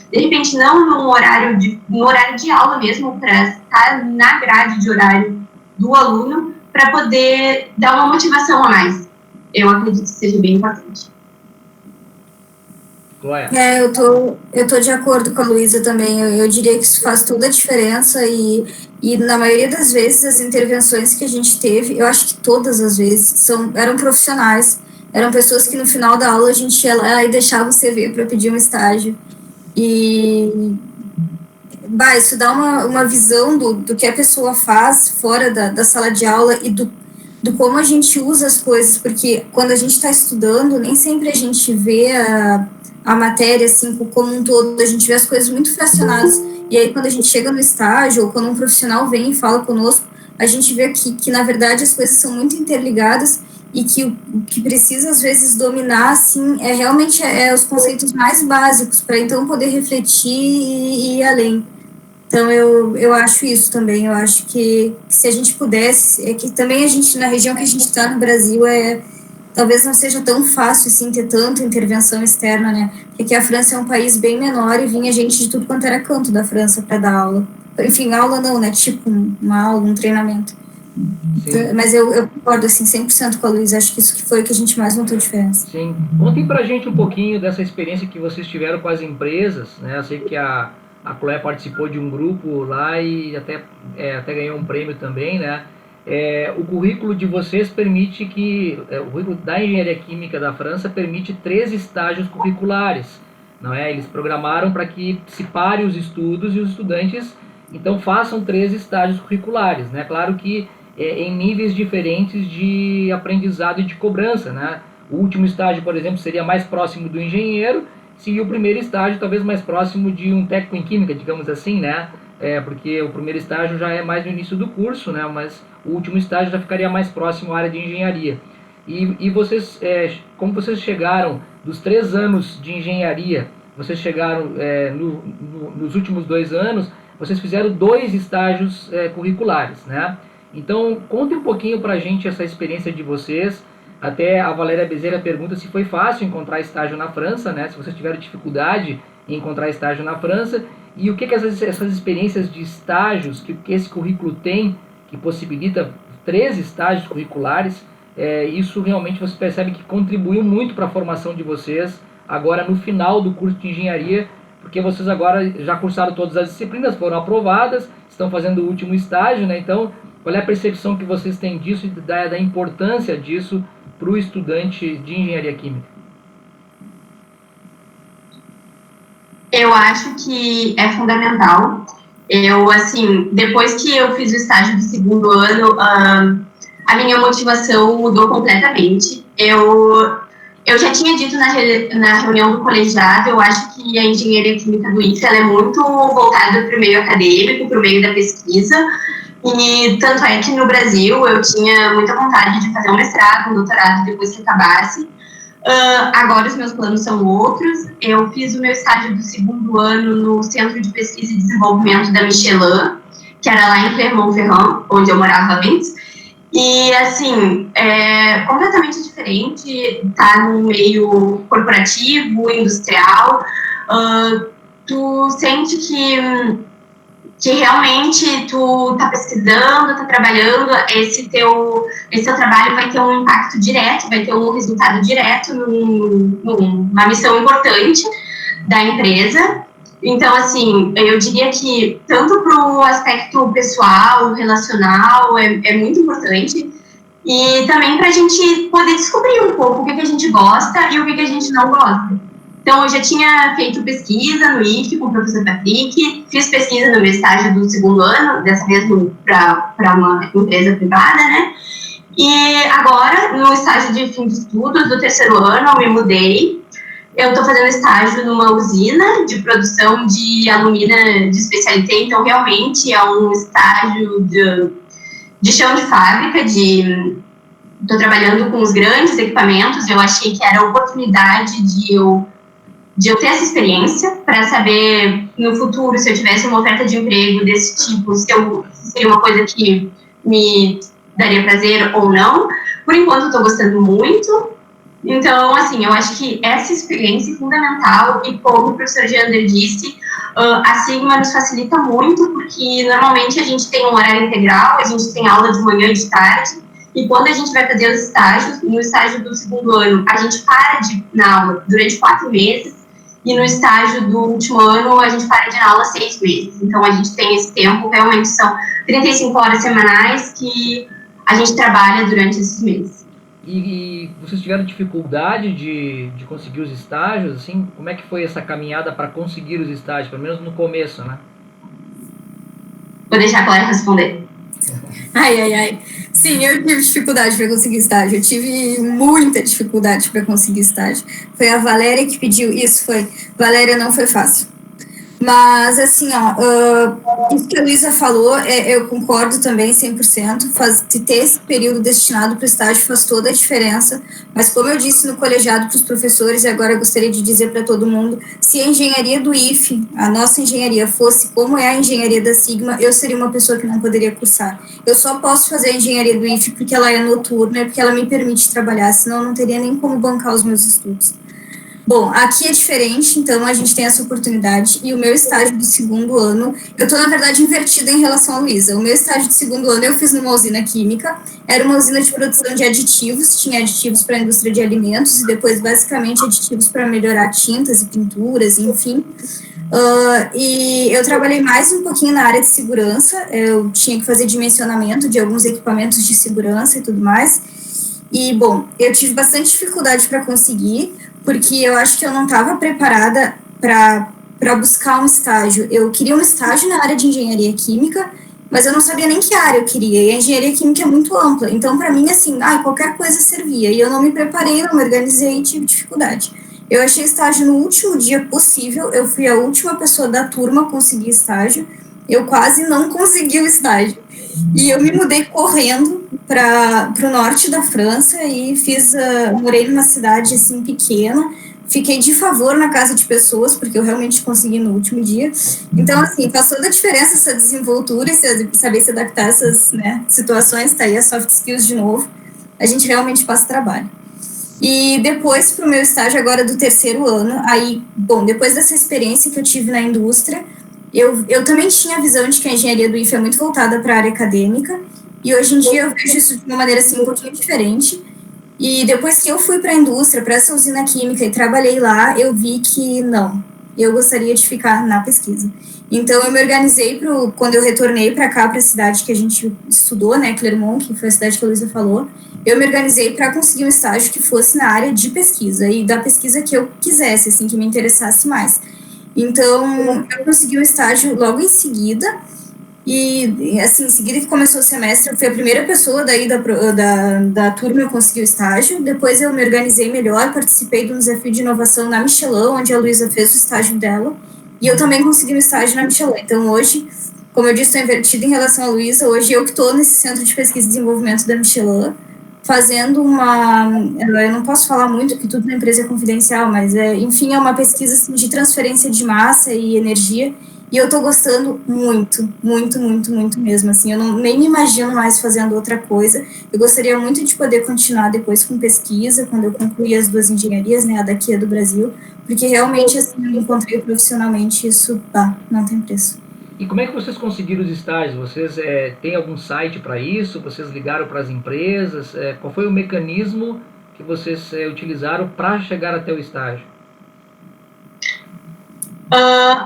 Speaker 1: de repente não no horário de aula mesmo, para estar na grade de horário do aluno, para poder dar uma motivação a mais. Eu acredito que seja bem importante.
Speaker 3: Eu tô de acordo com a Luísa também. Eu diria que isso faz toda a diferença e na maioria das vezes as intervenções que a gente teve, eu acho que todas as vezes, eram profissionais, eram pessoas que no final da aula a gente ia lá e deixava o CV para pedir um estágio. E isso dá uma visão do que a pessoa faz fora da sala de aula e do como a gente usa as coisas, porque quando a gente está estudando, nem sempre a gente vê a matéria, assim, como um todo, a gente vê as coisas muito fracionadas, e aí quando a gente chega no estágio, ou quando um profissional vem e fala conosco, a gente vê que na verdade as coisas são muito interligadas, e que o que precisa às vezes dominar, assim, realmente os conceitos mais básicos, para então poder refletir e ir além. Então eu acho isso também, eu acho que se a gente pudesse, que também a gente, na região que a gente está no Brasil, talvez não seja tão fácil, assim, ter tanta intervenção externa, né? Porque a França é um país bem menor e vinha gente de tudo quanto era canto da França para dar aula. Enfim, aula não, né? Tipo uma aula, um treinamento. Sim. Mas eu concordo, assim, 100% com a Luísa. Acho que isso que foi o que a gente mais notou diferença.
Speaker 2: Sim. Contem pra gente um pouquinho dessa experiência que vocês tiveram com as empresas, né? Eu sei que a Chloé participou de um grupo lá e até ganhou um prêmio também, né? O currículo de vocês permite o currículo da Engenharia Química da França permite 3 estágios curriculares, não é? Eles programaram para que se pare os estudos e os estudantes, então, façam 3 estágios curriculares, né? Claro que em níveis diferentes de aprendizado e de cobrança, né? O último estágio, por exemplo, seria mais próximo do engenheiro, e o primeiro estágio talvez mais próximo de um técnico em química, digamos assim, né? Porque o primeiro estágio já é mais no início do curso, né? Mas o último estágio já ficaria mais próximo à área de engenharia. E vocês, como vocês chegaram dos 3 anos de engenharia, vocês chegaram nos últimos 2 anos, vocês fizeram 2 estágios curriculares, né? Então, conte um pouquinho para a gente essa experiência de vocês. Até a Valéria Bezerra pergunta se foi fácil encontrar estágio na França, né? Se vocês tiveram dificuldade em encontrar estágio na França, e o que essas experiências de estágios que esse currículo tem, que possibilita 3 estágios curriculares, isso realmente você percebe que contribuiu muito para a formação de vocês agora no final do curso de engenharia, porque vocês agora já cursaram todas as disciplinas, foram aprovadas, estão fazendo o último estágio, né? Então, qual é a percepção que vocês têm disso e da importância disso para o estudante de engenharia química?
Speaker 1: Eu acho que é fundamental. Depois que eu fiz o estágio do 2º ano, a minha motivação mudou completamente. Eu já tinha dito na reunião do colegiado, eu acho que a engenharia química do IFE ela é muito voltada para o meio acadêmico, para o meio da pesquisa, e tanto é que no Brasil eu tinha muita vontade de fazer um mestrado, um doutorado depois que acabasse. Agora os meus planos são outros. Eu fiz o meu estágio do 2º ano no Centro de Pesquisa e Desenvolvimento da Michelin, que era lá em Clermont-Ferrand, onde eu morava antes. E, assim, é completamente diferente estar no meio corporativo, industrial. Tu sente que realmente tu tá pesquisando, tá trabalhando, esse teu trabalho vai ter um impacto direto, vai ter um resultado direto numa missão importante da empresa. Então, assim, eu diria que tanto para o aspecto pessoal, relacional, é muito importante, e também para a gente poder descobrir um pouco o que a gente gosta e o que a gente não gosta. Então, eu já tinha feito pesquisa no IFE com o professor Patrick, fiz pesquisa no meu estágio do 2º ano, dessa vez para uma empresa privada, né? E agora, no estágio de fim de estudos do 3º ano, eu me mudei. Eu estou fazendo estágio numa usina de produção de alumina de especialité, então realmente é um estágio de chão de fábrica, estou trabalhando com os grandes equipamentos. Eu achei que era a oportunidade de eu ter essa experiência para saber, no futuro, se eu tivesse uma oferta de emprego desse tipo, se seria uma coisa que me daria prazer ou não. Por enquanto, estou gostando muito. Então, assim, eu acho que essa experiência é fundamental, e como o professor Jander disse, a Sigma nos facilita muito, porque normalmente a gente tem um horário integral, a gente tem aula de manhã e de tarde, e quando a gente vai fazer os estágios, no estágio do 2º ano, a gente para na aula durante 4 meses, e no estágio do último ano, a gente para de aula 6 meses. Então, a gente tem esse tempo, realmente são 35 horas semanais que a gente trabalha durante esses meses.
Speaker 2: E vocês tiveram dificuldade de conseguir os estágios, assim? Como é que foi essa caminhada para conseguir os estágios, pelo menos no começo, né?
Speaker 1: Vou deixar a Clara responder.
Speaker 3: Ai. Sim, eu tive dificuldade para conseguir estágio. Eu tive muita dificuldade para conseguir estágio. Foi a Valéria que pediu. Isso foi. Valéria, não foi fácil. Mas, assim, isso que a Luísa falou, eu concordo também 100%. Ter esse período destinado para o estágio faz toda a diferença. Mas, como eu disse no colegiado para os professores, e agora eu gostaria de dizer para todo mundo, se a engenharia do IFE, a nossa engenharia, fosse como é a engenharia da Sigma, eu seria uma pessoa que não poderia cursar. Eu só posso fazer a engenharia do IFE porque ela é noturna, porque ela me permite trabalhar, senão eu não teria nem como bancar os meus estudos. Bom, aqui é diferente, então a gente tem essa oportunidade, e o meu estágio do 2º ano, eu estou, na verdade, invertida em relação a Luísa. O meu estágio do 2º ano eu fiz numa usina química, era uma usina de produção de aditivos, tinha aditivos para a indústria de alimentos, e depois, basicamente, aditivos para melhorar tintas e pinturas, enfim. E eu trabalhei mais um pouquinho na área de segurança, eu tinha que fazer dimensionamento de alguns equipamentos de segurança e tudo mais, e, bom, eu tive bastante dificuldade para conseguir, porque eu acho que eu não estava preparada para buscar um estágio. Eu queria um estágio na área de engenharia química, mas eu não sabia nem que área eu queria, e a engenharia química é muito ampla, então para mim, assim, qualquer coisa servia, e eu não me preparei, não me organizei e tive dificuldade. Eu achei estágio no último dia possível, eu fui a última pessoa da turma a conseguir estágio, eu quase não consegui o estágio. E eu me mudei correndo para o norte da França e morei numa cidade assim pequena, fiquei de favor na casa de pessoas, porque eu realmente consegui no último dia. Então, assim, faz toda a diferença essa desenvoltura e saber se adaptar a essas, né, situações, tá aí as soft skills de novo, a gente realmente passa trabalho. E depois, para o meu estágio agora do 3º ano, aí, bom, depois dessa experiência que eu tive na indústria, eu também tinha a visão de que a engenharia do IFE é muito voltada para a área acadêmica, e hoje em dia eu vejo isso de uma maneira assim, um pouquinho diferente. E depois que eu fui para a indústria, para essa usina química e trabalhei lá, eu vi que não, eu gostaria de ficar na pesquisa. Então eu me organizei quando eu retornei para cá, para a cidade que a gente estudou, né, Clermont, que foi a cidade que a Luísa falou, eu me organizei para conseguir um estágio que fosse na área de pesquisa e da pesquisa que eu quisesse, assim, que me interessasse mais. Então eu consegui um estágio logo em seguida. E, assim, em seguida que começou o semestre, eu fui a primeira pessoa daí da turma a conseguir o estágio. Depois eu me organizei melhor, participei de um desafio de inovação na Michelin, onde a Luísa fez o estágio dela. E eu também consegui um estágio na Michelin. Então, hoje, como eu disse, estou invertida em relação à Luísa. Hoje eu que estou nesse Centro de Pesquisa e Desenvolvimento da Michelin, fazendo eu não posso falar muito, porque tudo na empresa é confidencial, mas, enfim, é uma pesquisa assim, de transferência de massa e energia. E eu tô gostando muito, muito, muito, muito mesmo, assim, eu nem me imagino mais fazendo outra coisa. Eu gostaria muito de poder continuar depois com pesquisa, quando eu concluir as 2 engenharias, né, a daqui e a do Brasil, porque realmente, assim, eu me encontrei profissionalmente, isso, não tem preço.
Speaker 2: E como é que vocês conseguiram os estágios? Vocês têm algum site para isso? Vocês ligaram para as empresas? Qual foi o mecanismo que vocês utilizaram para chegar até o estágio?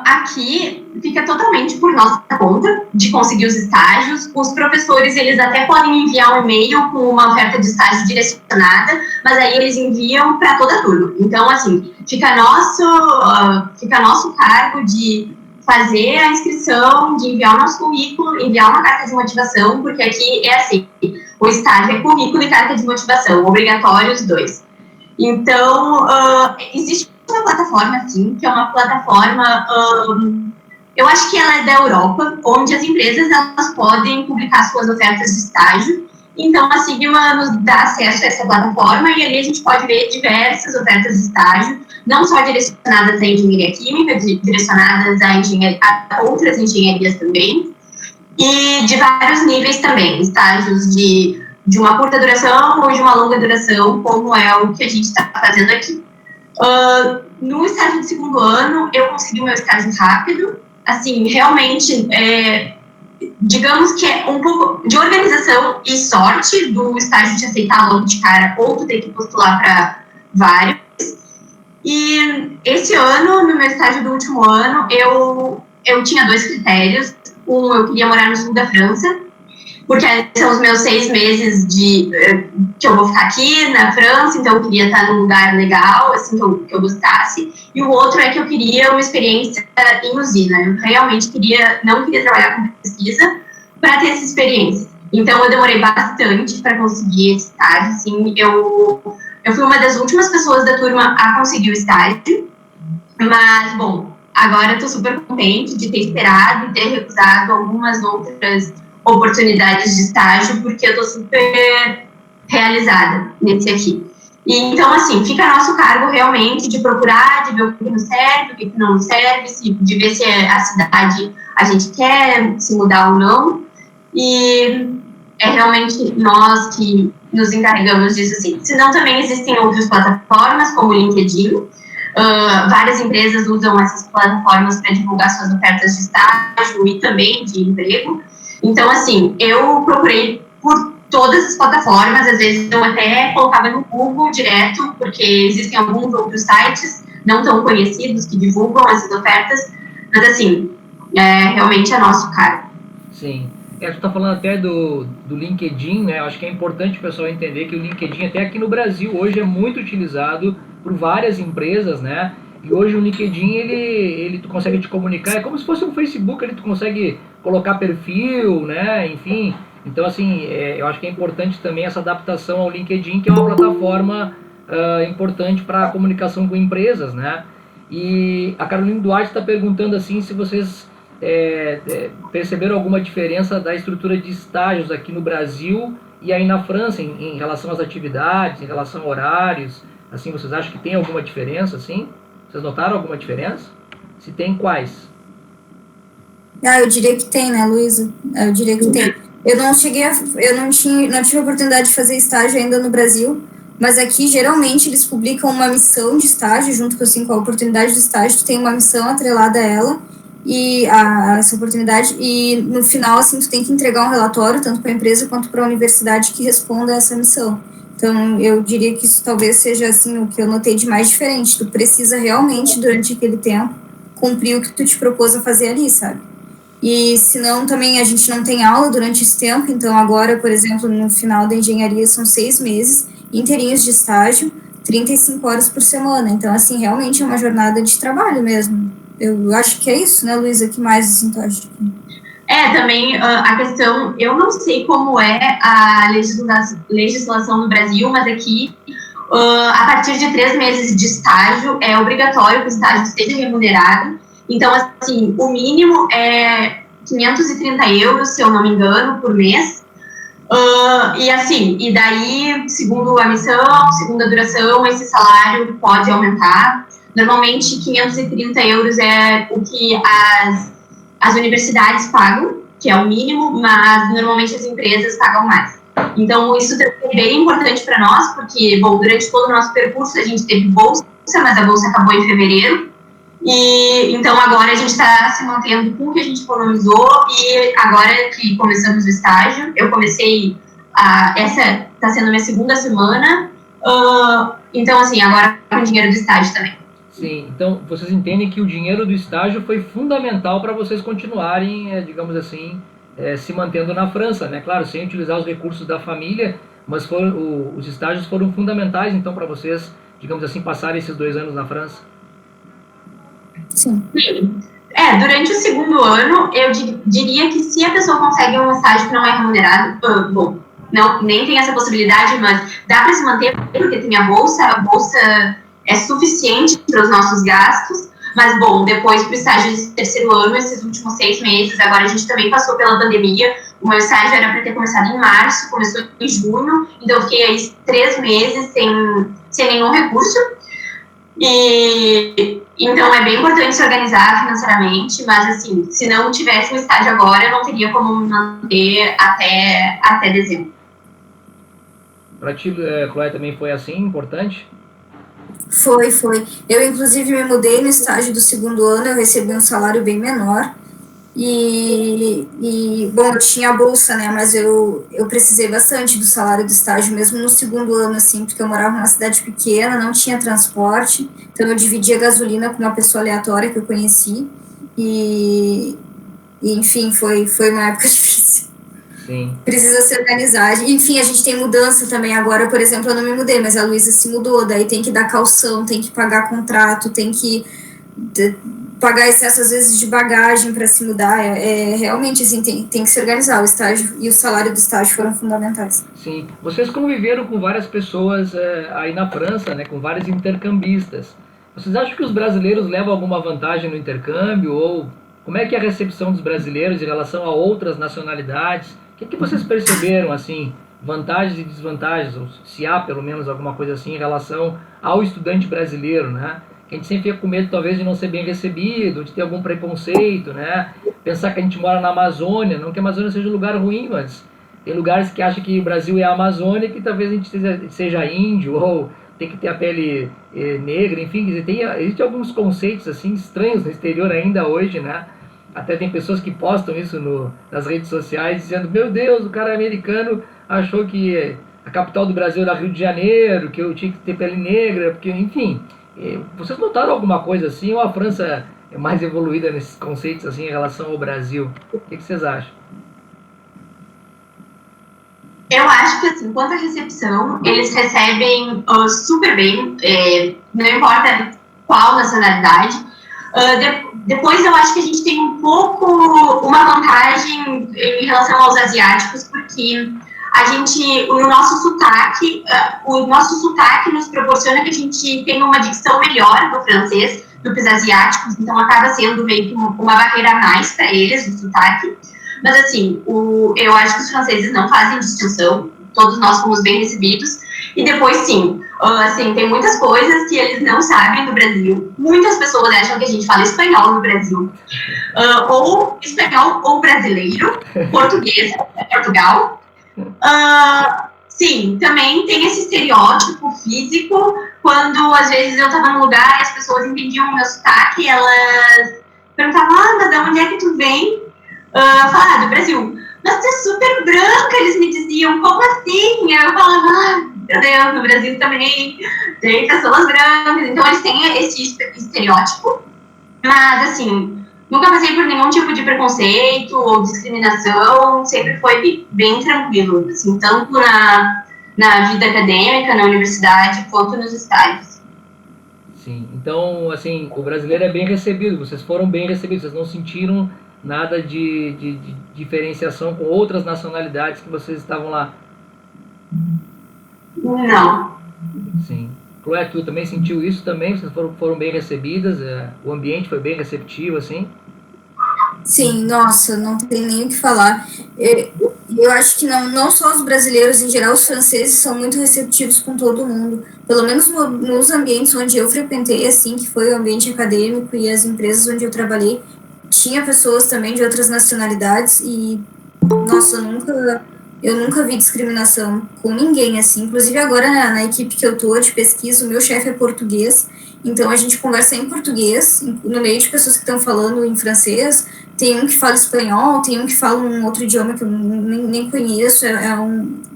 Speaker 1: Aqui fica totalmente por nossa conta de conseguir os estágios. Os professores, eles até podem enviar um e-mail com uma oferta de estágio direcionada, mas aí eles enviam para toda a turma. Então, assim, fica nosso cargo de fazer a inscrição, de enviar o nosso currículo, enviar uma carta de motivação, porque aqui é assim, o estágio é currículo e carta de motivação, obrigatório os 2. Então, existe uma plataforma, assim, que é uma plataforma, eu acho que ela é da Europa, onde as empresas elas podem publicar suas ofertas de estágio. Então, a Sigma nos dá acesso a essa plataforma e ali a gente pode ver diversas ofertas de estágio, não só direcionadas à engenharia química, direcionadas a outras engenharias também, e de vários níveis também, estágios de uma curta duração ou de uma longa duração, como é o que a gente está fazendo aqui. No estágio de 2º ano, eu consegui o meu estágio rápido, assim, realmente, digamos que é um pouco de organização e sorte do estágio de aceitar logo de cara, ou tu ter que postular para vários. E esse ano, no meu estágio do último ano, eu tinha 2 critérios. Eu queria morar no sul da França, porque são os meus 6 meses que eu vou ficar aqui na França, então eu queria estar num lugar legal, assim, que eu gostasse. E o outro é que eu queria uma experiência em usina. Eu realmente não queria trabalhar com pesquisa para ter essa experiência. Então eu demorei bastante para conseguir esse estágio, assim, eu fui uma das últimas pessoas da turma a conseguir o estágio, mas, bom, agora eu tô super contente de ter esperado e ter recusado algumas outras oportunidades de estágio, porque eu tô super realizada nesse aqui. E, então, assim, fica a nosso cargo realmente de procurar, de ver o que nos serve, o que não nos serve, de ver se a cidade a gente quer se mudar ou não. E é realmente nós que nos encarregamos disso, assim. Senão também existem outras plataformas, como o LinkedIn. Várias empresas usam essas plataformas para divulgar suas ofertas de estágio e também de emprego. Então, assim, eu procurei por todas as plataformas, às vezes eu até colocava no Google direto, porque existem alguns outros sites não tão conhecidos que divulgam essas ofertas, mas, assim, realmente é nosso cargo.
Speaker 2: Sim. Tu está falando até do LinkedIn, né? Eu acho que é importante o pessoal entender que o LinkedIn, até aqui no Brasil, hoje é muito utilizado por várias empresas, né? E hoje o LinkedIn, ele tu consegue te comunicar, é como se fosse um Facebook, ali tu consegue colocar perfil, né? Enfim, então assim, eu acho que é importante também essa adaptação ao LinkedIn, que é uma plataforma importante para a comunicação com empresas, né? E a Caroline Duarte está perguntando assim se vocês perceberam alguma diferença da estrutura de estágios aqui no Brasil e aí na França, em relação às atividades, em relação a horários? Assim, vocês acham que tem alguma diferença, assim? Vocês notaram alguma diferença? Se tem, quais?
Speaker 3: Eu diria que tem, né, Luísa? Eu diria que tem. Eu não tive a oportunidade de fazer estágio ainda no Brasil, mas aqui, geralmente, eles publicam uma missão de estágio, junto com a oportunidade de estágio, tu tem uma missão atrelada a ela, e essa oportunidade, e no final, assim, tu tem que entregar um relatório, tanto para a empresa quanto para a universidade que responda a essa missão. Então, eu diria que isso talvez seja, assim, o que eu notei de mais diferente. Tu precisa realmente, durante aquele tempo, cumprir o que tu te propôs a fazer ali, sabe? E senão também a gente não tem aula durante esse tempo, então agora, por exemplo, no final da engenharia são 6 meses inteirinhos de estágio, 35 horas por semana, então assim, realmente é uma jornada de trabalho mesmo. Eu acho que é isso, né, Luísa, que mais assim, tu acha?
Speaker 1: Também a questão, eu não sei como é a legislação no Brasil, mas aqui, a partir de 3 meses de estágio, é obrigatório que o estágio seja remunerado. Então, assim, o mínimo é 530 euros, se eu não me engano, por mês. E assim, e daí, segundo a missão, segundo a duração, esse salário pode aumentar. Normalmente, 530 euros é o que as universidades pagam, que é o mínimo, mas normalmente as empresas pagam mais. Então, isso é bem importante para nós, porque, bom, durante todo o nosso percurso a gente teve bolsa, mas a bolsa acabou em fevereiro. E então agora a gente está se mantendo com o que a gente economizou, e agora que começamos o estágio, eu comecei, essa está sendo a minha segunda semana, então assim, agora com o dinheiro do estágio também.
Speaker 2: Sim, então vocês entendem que o dinheiro do estágio foi fundamental para vocês continuarem, digamos assim, se mantendo na França, né? Claro, sem utilizar os recursos da família, mas os estágios foram fundamentais então para vocês, digamos assim, passarem esses 2 anos na França.
Speaker 3: Sim.
Speaker 1: Durante o segundo ano, eu diria que se a pessoa consegue um estágio que não é remunerado, bom, não, nem tem essa possibilidade, mas dá para se manter porque tem a bolsa é suficiente para os nossos gastos, mas bom, depois para o estágio de terceiro ano, esses últimos 6 meses, agora a gente também passou pela pandemia, o meu estágio era para ter começado em março, começou em junho, então eu fiquei aí 3 meses sem nenhum recurso. E então é bem importante se organizar financeiramente, mas assim, se não tivesse um estágio agora, eu não teria como me manter até dezembro.
Speaker 2: Para ti, Chloé, também foi assim, importante?
Speaker 3: Foi. Eu, inclusive, me mudei no estágio do segundo ano, eu recebi um salário bem menor. Bom, eu tinha a bolsa, né, mas eu precisei bastante do salário do estágio, mesmo no segundo ano, assim, porque eu morava numa cidade pequena, não tinha transporte, então eu dividia gasolina com uma pessoa aleatória que eu conheci, enfim, foi uma época difícil.
Speaker 2: Sim.
Speaker 3: Precisa se organizar. Enfim, a gente tem mudança também agora, por exemplo, eu não me mudei, mas a Luísa se mudou, daí tem que dar calção, tem que pagar contrato, tem que pagar excesso, às vezes, de bagagem para se mudar. Realmente, assim, tem que se organizar. O estágio e o salário do estágio foram fundamentais.
Speaker 2: Sim. Vocês conviveram com várias pessoas aí na França, né, com vários intercambistas. Vocês acham que os brasileiros levam alguma vantagem no intercâmbio? Ou como é que é a recepção dos brasileiros em relação a outras nacionalidades? O que vocês perceberam, assim, vantagens e desvantagens, ou se há pelo menos alguma coisa assim em relação ao estudante brasileiro, né? Que a gente sempre fica com medo, talvez, de não ser bem recebido, de ter algum preconceito, né? Pensar que a gente mora na Amazônia, não que a Amazônia seja um lugar ruim, mas tem lugares que acham que o Brasil é a Amazônia e que talvez a gente seja índio, ou tem que ter a pele negra, enfim, existem alguns conceitos, assim, estranhos no exterior ainda hoje, né? Até tem pessoas que postam isso nas redes sociais, dizendo, meu Deus, o cara americano achou que a capital do Brasil era Rio de Janeiro, que eu tinha que ter pele negra, porque, enfim... Vocês notaram alguma coisa assim, ou a França é mais evoluída nesses conceitos assim em relação ao Brasil? O que vocês acham?
Speaker 1: Eu acho que, assim, quanto à recepção, eles recebem super bem, não importa qual nacionalidade. Depois eu acho que a gente tem uma vantagem em relação aos asiáticos, porque o nosso sotaque nos proporciona que a gente tenha uma dicção melhor do francês, duplos asiáticos, então acaba sendo meio que uma barreira a mais para eles, o sotaque. Mas, assim, eu acho que os franceses não fazem distinção, todos nós fomos bem recebidos. E depois, sim, assim, tem muitas coisas que eles não sabem do Brasil. Muitas pessoas acham que a gente fala espanhol no Brasil. Ou espanhol ou brasileiro, português, Portugal. Sim, também tem esse estereótipo físico, quando às vezes eu estava num lugar e as pessoas entendiam o meu sotaque, elas perguntavam, mas de onde é que tu vem? Falar do Brasil. Mas tu é super branca, eles me diziam, como assim? Eu falava, meu Deus, no Brasil também tem pessoas brancas, então eles têm esse estereótipo, mas assim, nunca passei por nenhum tipo de preconceito ou discriminação, sempre foi bem tranquilo, assim, tanto na vida acadêmica, na universidade, quanto nos estágios.
Speaker 2: Sim, então, assim, o brasileiro é bem recebido, vocês foram bem recebidos, vocês não sentiram nada de diferenciação com outras nacionalidades que vocês estavam lá?
Speaker 1: Não.
Speaker 2: Sim. Chloé, tu também sentiu isso também? Vocês foram bem recebidas? O ambiente foi bem receptivo, assim?
Speaker 3: Sim, nossa, não tem nem o que falar. Eu acho que não só os brasileiros, em geral, os franceses são muito receptivos com todo mundo. Pelo menos nos ambientes onde eu frequentei, assim, que foi o ambiente acadêmico e as empresas onde eu trabalhei, tinha pessoas também de outras nacionalidades e, nossa, eu nunca vi discriminação com ninguém, assim. Inclusive agora na equipe que eu tô de pesquisa, o meu chefe é português, então a gente conversa em português, no meio de pessoas que estão falando em francês. Tem um que fala espanhol, tem um que fala um outro idioma que eu nem conheço,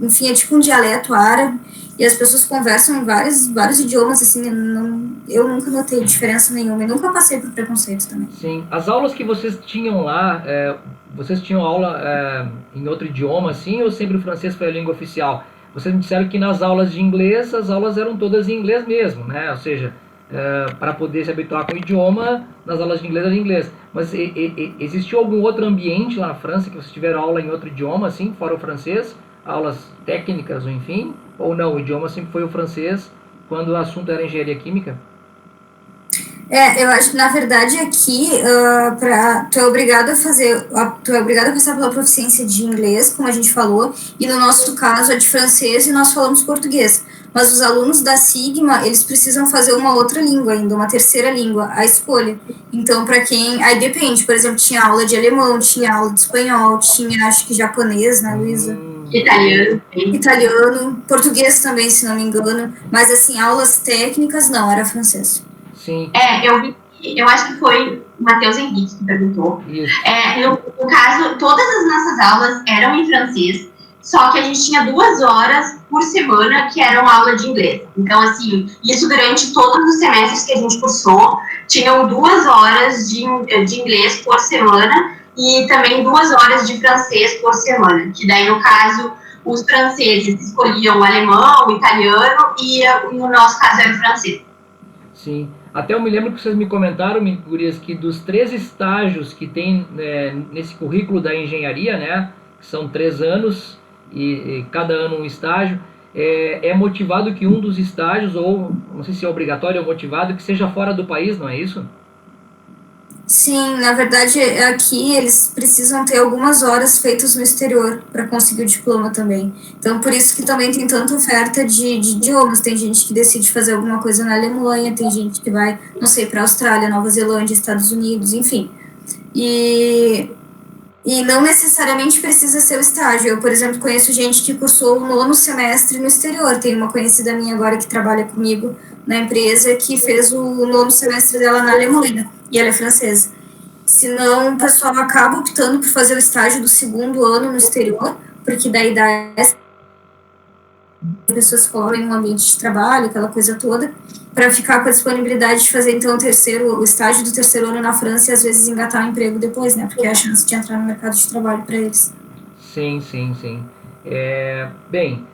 Speaker 3: enfim, é tipo um dialeto árabe, e as pessoas conversam em vários idiomas, assim, eu nunca notei diferença nenhuma, e nunca passei por preconceito também.
Speaker 2: Sim, as aulas que vocês tinham lá, vocês tinham aula em outro idioma, assim, ou sempre o francês foi a língua oficial? Vocês me disseram que nas aulas de inglês, as aulas eram todas em inglês mesmo, né? Ou seja, para poder se habituar com o idioma, nas aulas de inglês era em inglês. Mas existiu algum outro ambiente lá na França que vocês tiveram aula em outro idioma, assim, fora o francês? Aulas técnicas, ou enfim? Ou não, o idioma sempre foi o francês quando o assunto era engenharia química?
Speaker 3: Eu acho que, na verdade, aqui, tu é obrigado a passar pela proficiência de inglês, como a gente falou, e no nosso caso é de francês e nós falamos português. Mas os alunos da Sigma, eles precisam fazer uma outra língua ainda, uma terceira língua, a escolha. Então, para quem... Aí depende, por exemplo, tinha aula de alemão, tinha aula de espanhol, tinha, acho que japonês, né, Luísa?
Speaker 1: Italiano.
Speaker 3: Italiano, português também, se não me engano. Mas, assim, aulas técnicas, não, era francês.
Speaker 2: Sim.
Speaker 1: Eu acho que foi o Matheus Henrique que perguntou.
Speaker 2: Isso.
Speaker 1: No caso, todas as nossas aulas eram em francês, só que a gente tinha 2 horas por semana que eram aula de inglês. Então, assim, isso durante todos os semestres que a gente cursou, tinham 2 horas de inglês por semana e também 2 horas de francês por semana, que daí, no caso, os franceses escolhiam o alemão, o italiano e, no nosso caso, era o francês.
Speaker 2: Sim. Até eu me lembro que vocês me comentaram, gurias, que dos 3 estágios que tem nesse currículo da engenharia, né, que são 3 anos e cada ano um estágio, é motivado que um dos estágios, ou não sei se é obrigatório ou motivado, que seja fora do país, não é isso?
Speaker 3: Sim, na verdade, aqui eles precisam ter algumas horas feitas no exterior para conseguir o diploma também. Então, por isso que também tem tanta oferta de idiomas. Tem gente que decide fazer alguma coisa na Alemanha, tem gente que vai, não sei, para a Austrália, Nova Zelândia, Estados Unidos, enfim. E não necessariamente precisa ser o estágio. Eu, por exemplo, conheço gente que cursou o 9º semestre no exterior. Tem uma conhecida minha agora que trabalha comigo na empresa que fez o 9º semestre dela na Alemanha, e ela é francesa. Senão, o pessoal acaba optando por fazer o estágio do 2º ano no exterior, porque daí dá pessoas forem no ambiente de trabalho, aquela coisa toda, para ficar com a disponibilidade de fazer, então, o estágio do 3º ano na França e, às vezes, engatar um emprego depois, né? Porque é a chance de entrar no mercado de trabalho para eles.
Speaker 2: Sim, sim, sim. Bem,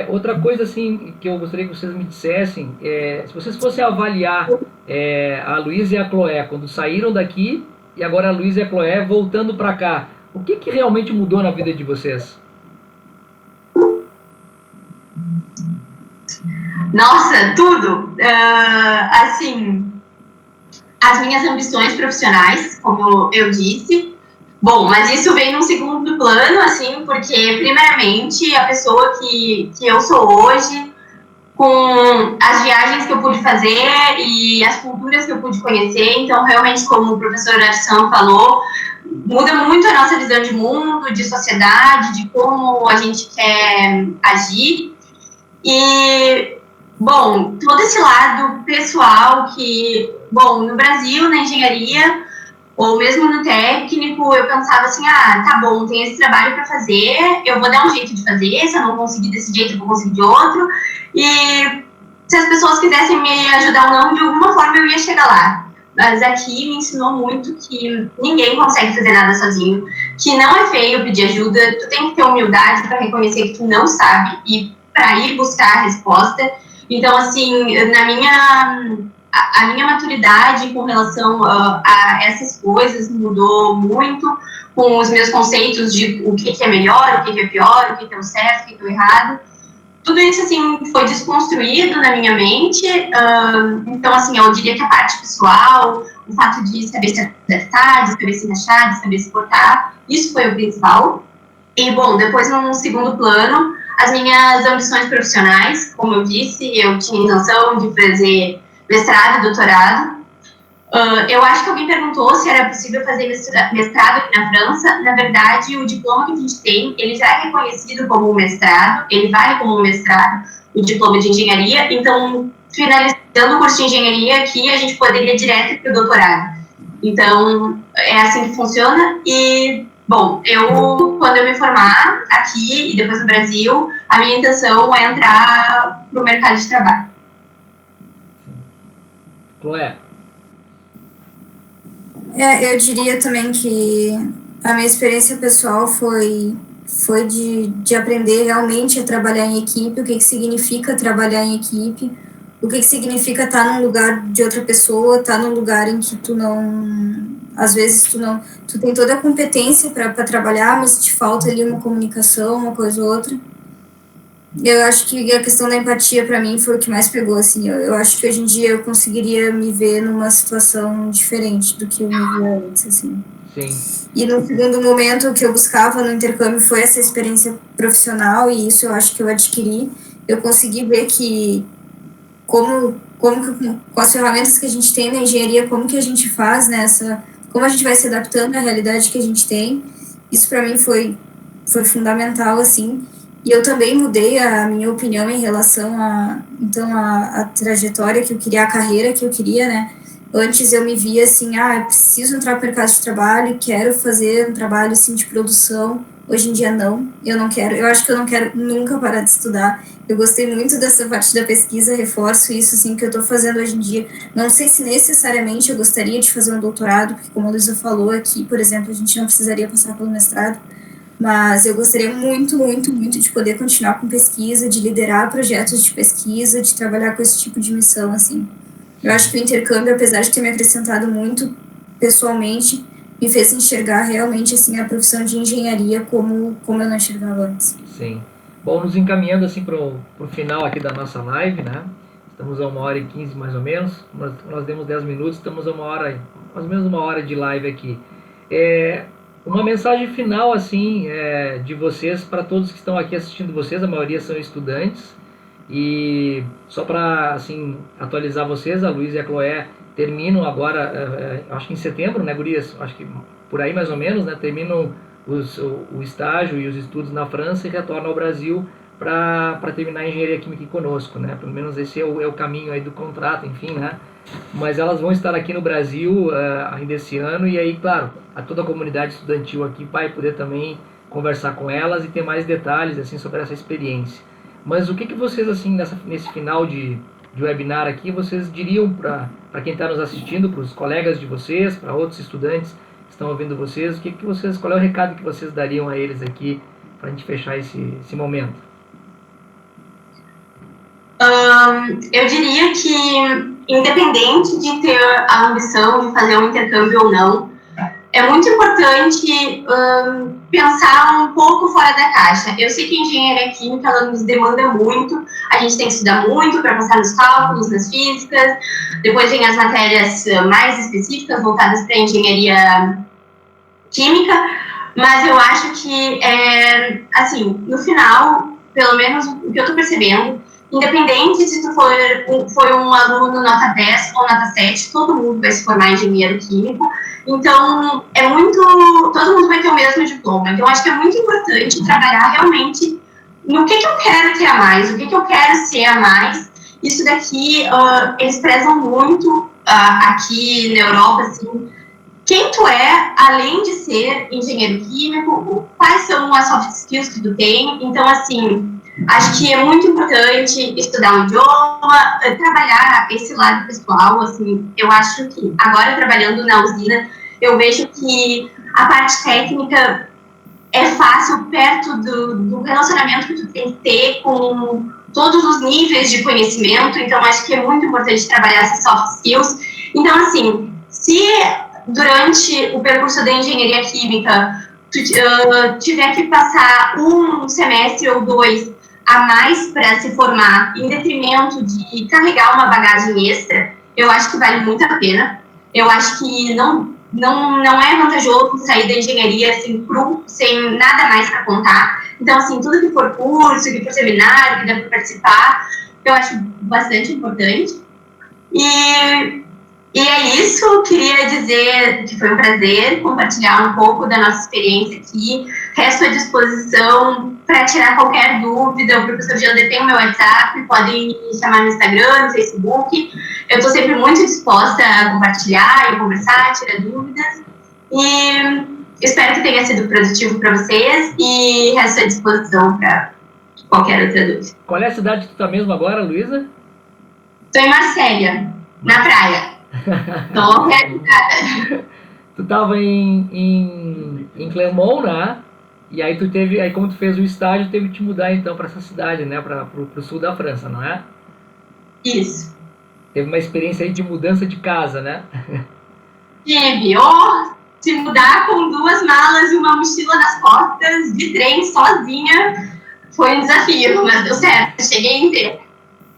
Speaker 2: outra coisa, assim, que eu gostaria que vocês me dissessem, se vocês fossem avaliar a Luísa e a Chloé, quando saíram daqui, e agora a Luísa e a Chloé voltando para cá, o que realmente mudou na vida de vocês?
Speaker 1: Nossa, tudo! Assim, as minhas ambições profissionais, como eu disse. Bom, mas isso vem num segundo plano, assim, porque, primeiramente, a pessoa que eu sou hoje, com as viagens que eu pude fazer e as culturas que eu pude conhecer, então, realmente, como o professor Arson falou, muda muito a nossa visão de mundo, de sociedade, de como a gente quer agir. E, bom, todo esse lado pessoal que, bom, no Brasil, na engenharia, ou mesmo no técnico, eu pensava assim, tá bom, tem esse trabalho para fazer, eu vou dar um jeito de fazer, se eu não conseguir desse jeito, eu vou conseguir de outro, e se as pessoas quisessem me ajudar ou não, de alguma forma eu ia chegar lá. Mas aqui me ensinou muito que ninguém consegue fazer nada sozinho, que não é feio pedir ajuda, tu tem que ter humildade para reconhecer que tu não sabe e para ir buscar a resposta. Então, assim, a minha maturidade com relação a essas coisas mudou muito, com os meus conceitos de o que é melhor, o que é pior, o que é o certo, o que é o errado. Tudo isso, assim, foi desconstruído na minha mente. Então, assim, eu diria que a parte pessoal, o fato de saber se adaptar, de saber se encaixar, de saber se portar, isso foi o principal. E, bom, depois, num segundo plano, as minhas ambições profissionais, como eu disse, eu tinha intenção de fazer mestrado e doutorado. Eu acho que alguém perguntou se era possível fazer mestrado aqui na França. Na verdade, o diploma que a gente tem, ele já é reconhecido como um mestrado, ele vale como um mestrado, o diploma de engenharia. Então, finalizando o curso de engenharia aqui, a gente poderia ir direto para o doutorado. Então, é assim que funciona. E, bom, quando eu me formar aqui e depois no Brasil, a minha intenção é entrar para o mercado de trabalho.
Speaker 2: Chloé.
Speaker 3: Eu diria também que a minha experiência pessoal foi de aprender realmente a trabalhar em equipe, o que significa trabalhar em equipe, o que significa estar num lugar de outra pessoa, estar num lugar em que às vezes tu tem toda a competência para trabalhar, mas te falta ali uma comunicação, uma coisa ou outra. Eu acho que a questão da empatia, para mim, foi o que mais pegou, assim. Eu acho que hoje em dia eu conseguiria me ver numa situação diferente do que eu me via antes, assim.
Speaker 2: Sim.
Speaker 3: E no segundo momento, o que eu buscava no intercâmbio foi essa experiência profissional, e isso eu acho que eu adquiri. Eu consegui ver que, com as ferramentas que a gente tem na engenharia, como que a gente faz como a gente vai se adaptando à realidade que a gente tem. Isso, para mim, foi fundamental, assim. E eu também mudei a minha opinião em relação a trajetória que eu queria, a carreira que eu queria, né? Antes eu me via assim, eu preciso entrar no mercado de trabalho, quero fazer um trabalho assim de produção. Hoje em dia não, eu não quero, eu acho que eu não quero nunca parar de estudar. Eu gostei muito dessa parte da pesquisa, reforço isso assim que eu estou fazendo hoje em dia. Não sei se necessariamente eu gostaria de fazer um doutorado, porque como a Luísa falou aqui, por exemplo, a gente não precisaria passar pelo mestrado. Mas eu gostaria muito, muito, muito de poder continuar com pesquisa, de liderar projetos de pesquisa, de trabalhar com esse tipo de missão, assim. Eu acho que o intercâmbio, apesar de ter me acrescentado muito pessoalmente, me fez enxergar realmente, assim, a profissão de engenharia como eu não enxergava antes.
Speaker 2: Sim. Bom, nos encaminhando, assim, para o final aqui da nossa live, né? Estamos a 1h15 mais ou menos, nós demos 10 minutos, estamos a mais ou menos 1 hora de live aqui. Uma mensagem final, assim, de vocês, para todos que estão aqui assistindo vocês, a maioria são estudantes, e só para, assim, atualizar vocês, a Luísa e a Chloé terminam agora, acho que em setembro, né, gurias? Acho que por aí mais ou menos, né, terminam o estágio e os estudos na França e retornam ao Brasil para terminar a engenharia química conosco, né? Pelo menos esse é o caminho aí do contrato, enfim, né? Mas elas vão estar aqui no Brasil ainda esse ano, e aí, claro, a toda a comunidade estudantil aqui vai poder também conversar com elas e ter mais detalhes assim sobre essa experiência. Mas o que vocês, assim, nesse final de webinar aqui, vocês diriam para quem está nos assistindo, para os colegas de vocês, para outros estudantes que estão ouvindo vocês, qual é o recado que vocês dariam a eles aqui para a gente fechar esse momento?
Speaker 1: Eu diria que, independente de ter a ambição de fazer um intercâmbio ou não, é muito importante pensar um pouco fora da caixa. Eu sei que a engenharia química ela nos demanda muito, a gente tem que estudar muito para passar nos cálculos, nas físicas, depois vem as matérias mais específicas voltadas para a engenharia química, mas eu acho que, assim, no final, pelo menos o que eu estou percebendo, independente se tu foi um aluno nota 10 ou nota 7, todo mundo vai se formar engenheiro químico. Então, todo mundo vai ter o mesmo diploma. Então, acho que é muito importante trabalhar realmente no que eu quero ter a mais, o que eu quero ser a mais. Isso daqui, eles prezam muito aqui na Europa, assim, quem tu é, além de ser engenheiro químico, quais são as soft skills que tu tem. Então, assim, acho que é muito importante estudar um idioma, trabalhar esse lado pessoal, assim, eu acho que agora trabalhando na usina, eu vejo que a parte técnica é fácil perto do relacionamento que tu tem que ter com todos os níveis de conhecimento, então acho que é muito importante trabalhar essas soft skills. Então, assim, se durante o percurso da engenharia química tu tiver que passar um semestre ou 2 a mais para se formar, em detrimento de carregar uma bagagem extra, eu acho que vale muito a pena. Eu acho que não é vantajoso sair da engenharia assim, cru, sem nada mais para contar. Então, assim, tudo que for curso, que for seminário, que dá para participar, eu acho bastante importante. E é isso, queria dizer que foi um prazer compartilhar um pouco da nossa experiência aqui. Resto à disposição para tirar qualquer dúvida. O professor Jander tem o meu WhatsApp, podem me chamar no Instagram, no Facebook. Eu estou sempre muito disposta a compartilhar e conversar, tirar dúvidas. E espero que tenha sido produtivo para vocês e resto à disposição para qualquer outra dúvida.
Speaker 2: Qual é a cidade que tu está mesmo agora, Luísa?
Speaker 1: Estou em Marsella, na praia. Estou realizada.
Speaker 2: Tu estava em Clermont, né? E aí como tu fez o estágio, teve que te mudar então para essa cidade, né? Para o sul da França, não é?
Speaker 1: Isso.
Speaker 2: Teve uma experiência aí de mudança de casa, né?
Speaker 1: Tive. Se mudar com 2 malas e uma mochila nas costas, de trem, sozinha, foi um desafio, mas deu certo. Cheguei inteira.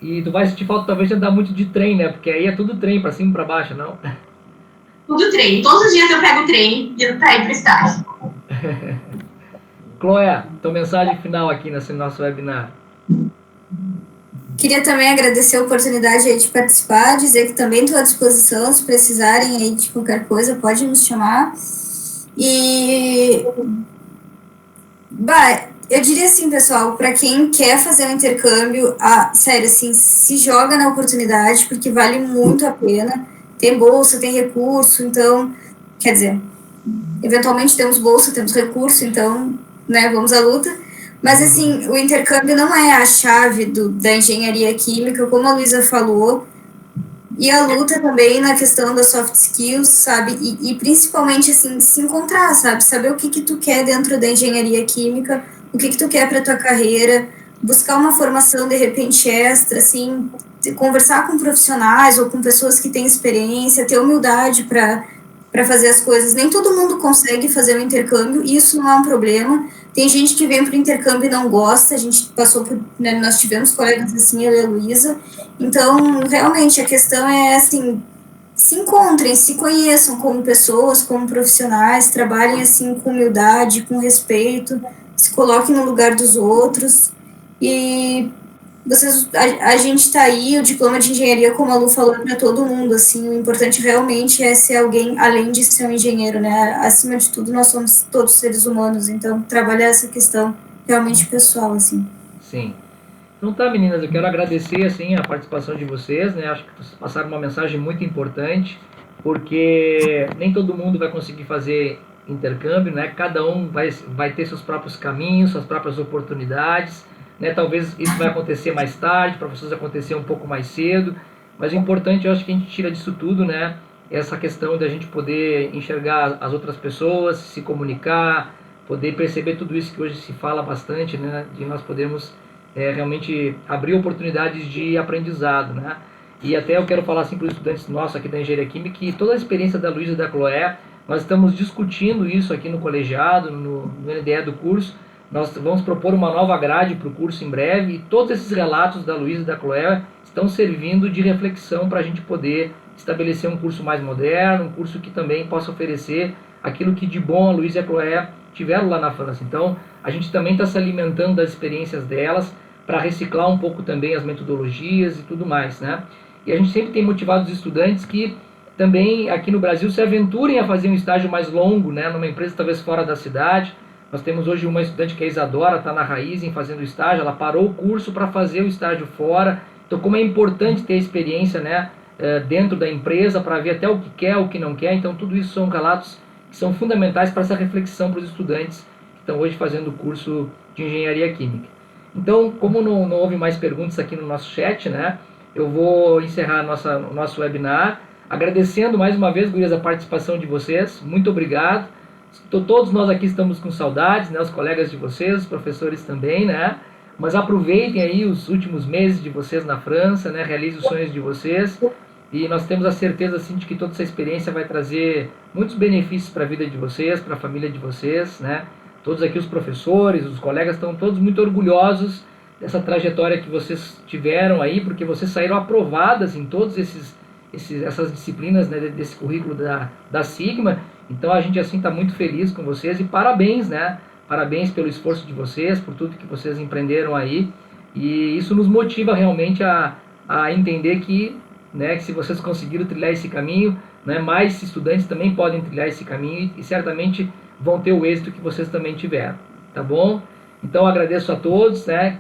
Speaker 2: E tu vai sentir falta talvez de andar muito de trem, né? Porque aí é tudo trem, para cima e para baixo, não?
Speaker 1: Tudo trem. Todos os dias eu pego o trem para ir para o estágio.
Speaker 2: Chloé, tua mensagem final aqui nesse nosso webinar.
Speaker 3: Queria também agradecer a oportunidade aí de participar, dizer que também estou à disposição, se precisarem aí de qualquer coisa, pode nos chamar. E eu diria assim, pessoal, para quem quer fazer um intercâmbio, sério, assim, se joga na oportunidade, porque vale muito a pena. Tem bolsa, tem recurso, então, quer dizer, eventualmente temos bolsa, temos recurso, então, né, vamos à luta. Mas, assim, o intercâmbio não é a chave da engenharia química, como a Luísa falou, e a luta também na questão das soft skills, sabe, e principalmente, assim, se encontrar, sabe, saber o que tu quer dentro da engenharia química, o que tu quer para tua carreira, buscar uma formação, de repente, extra, assim, conversar com profissionais ou com pessoas que têm experiência, ter humildade para fazer as coisas. Nem todo mundo consegue fazer o intercâmbio, e isso não é um problema. Tem gente que vem para o intercâmbio e não gosta, a gente passou por, né, nós tivemos colegas assim, eu e a Luísa. Então, realmente, a questão é, assim, se encontrem, se conheçam como pessoas, como profissionais, trabalhem, assim, com humildade, com respeito, se coloquem no lugar dos outros. E a gente está aí, o diploma de engenharia, como a Lu falou, para todo mundo, assim, o importante realmente é ser alguém, além de ser um engenheiro, né, acima de tudo, nós somos todos seres humanos, então, trabalhar essa questão realmente pessoal, assim.
Speaker 2: Sim. Então tá, meninas, eu quero agradecer, assim, a participação de vocês, né, acho que vocês passaram uma mensagem muito importante, porque nem todo mundo vai conseguir fazer intercâmbio, né, cada um vai ter seus próprios caminhos, suas próprias oportunidades, né, talvez isso vai acontecer mais tarde, para vocês acontecer um pouco mais cedo, mas o importante, eu acho que a gente tira disso tudo, né, essa questão da gente poder enxergar as outras pessoas, se comunicar, poder perceber tudo isso que hoje se fala bastante, né, de nós podermos realmente abrir oportunidades de aprendizado, né, e até eu quero falar assim para os estudantes nossos aqui da Engenharia Química que toda a experiência da Luísa e da Chloé Nós estamos discutindo isso aqui no colegiado, no NDE do curso. Nós vamos propor uma nova grade para o curso em breve, e todos esses relatos da Luísa e da Chloé estão servindo de reflexão para a gente poder estabelecer um curso mais moderno, um curso que também possa oferecer aquilo que de bom a Luísa e a Chloé tiveram lá na França. Então, a gente também está se alimentando das experiências delas para reciclar um pouco também as metodologias e tudo mais, né? E a gente sempre tem motivado os estudantes que também aqui no Brasil se aventurem a fazer um estágio mais longo, né? Numa empresa talvez fora da cidade. Nós temos hoje uma estudante que é a Isadora, está na Raizen fazendo estágio, ela parou o curso para fazer o estágio fora. Então, como é importante ter experiência, né, dentro da empresa para ver até o que quer, o que não quer. Então, tudo isso são relatos que são fundamentais para essa reflexão para os estudantes que estão hoje fazendo o curso de Engenharia Química. Então, como não houve mais perguntas aqui no nosso chat, né, eu vou encerrar o nosso webinar, agradecendo mais uma vez, gurias, a participação de vocês. Muito obrigado. Todos nós aqui estamos com saudades, né, os colegas de vocês, os professores também, né? Mas aproveitem aí os últimos meses de vocês na França, né? Realizem os sonhos de vocês. E nós temos a certeza, assim, de que toda essa experiência vai trazer muitos benefícios para a vida de vocês, para a família de vocês, né? Todos aqui, os professores, os colegas, estão todos muito orgulhosos dessa trajetória que vocês tiveram aí, porque vocês saíram aprovadas em todas essas disciplinas, né, desse currículo da Sigma. Então a gente assim está muito feliz com vocês e parabéns, né? Parabéns pelo esforço de vocês, por tudo que vocês empreenderam aí. E isso nos motiva realmente a entender que, né, que se vocês conseguiram trilhar esse caminho, né, mais estudantes também podem trilhar esse caminho e certamente vão ter o êxito que vocês também tiveram, tá bom? Então agradeço a todos, né?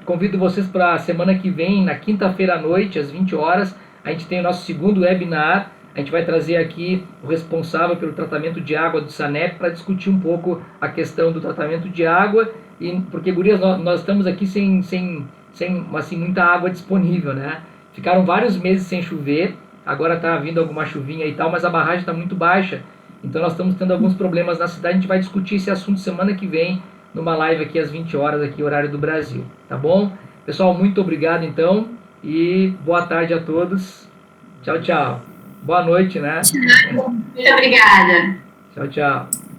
Speaker 2: Convido vocês para a semana que vem, na quinta-feira à noite, às 20 horas, a gente tem o nosso segundo webinar. A gente vai trazer aqui o responsável pelo tratamento de água do SANEP para discutir um pouco a questão do tratamento de água, porque, gurias, nós estamos aqui sem assim, muita água disponível, né? Ficaram vários meses sem chover, agora está vindo alguma chuvinha e tal, mas a barragem está muito baixa, então nós estamos tendo alguns problemas na cidade. A gente vai discutir esse assunto semana que vem, numa live aqui às 20 horas, aqui, horário do Brasil, tá bom? Pessoal, muito obrigado então, e boa tarde a todos. Tchau, tchau. Boa noite, né?
Speaker 1: Muito obrigada.
Speaker 2: Tchau, tchau.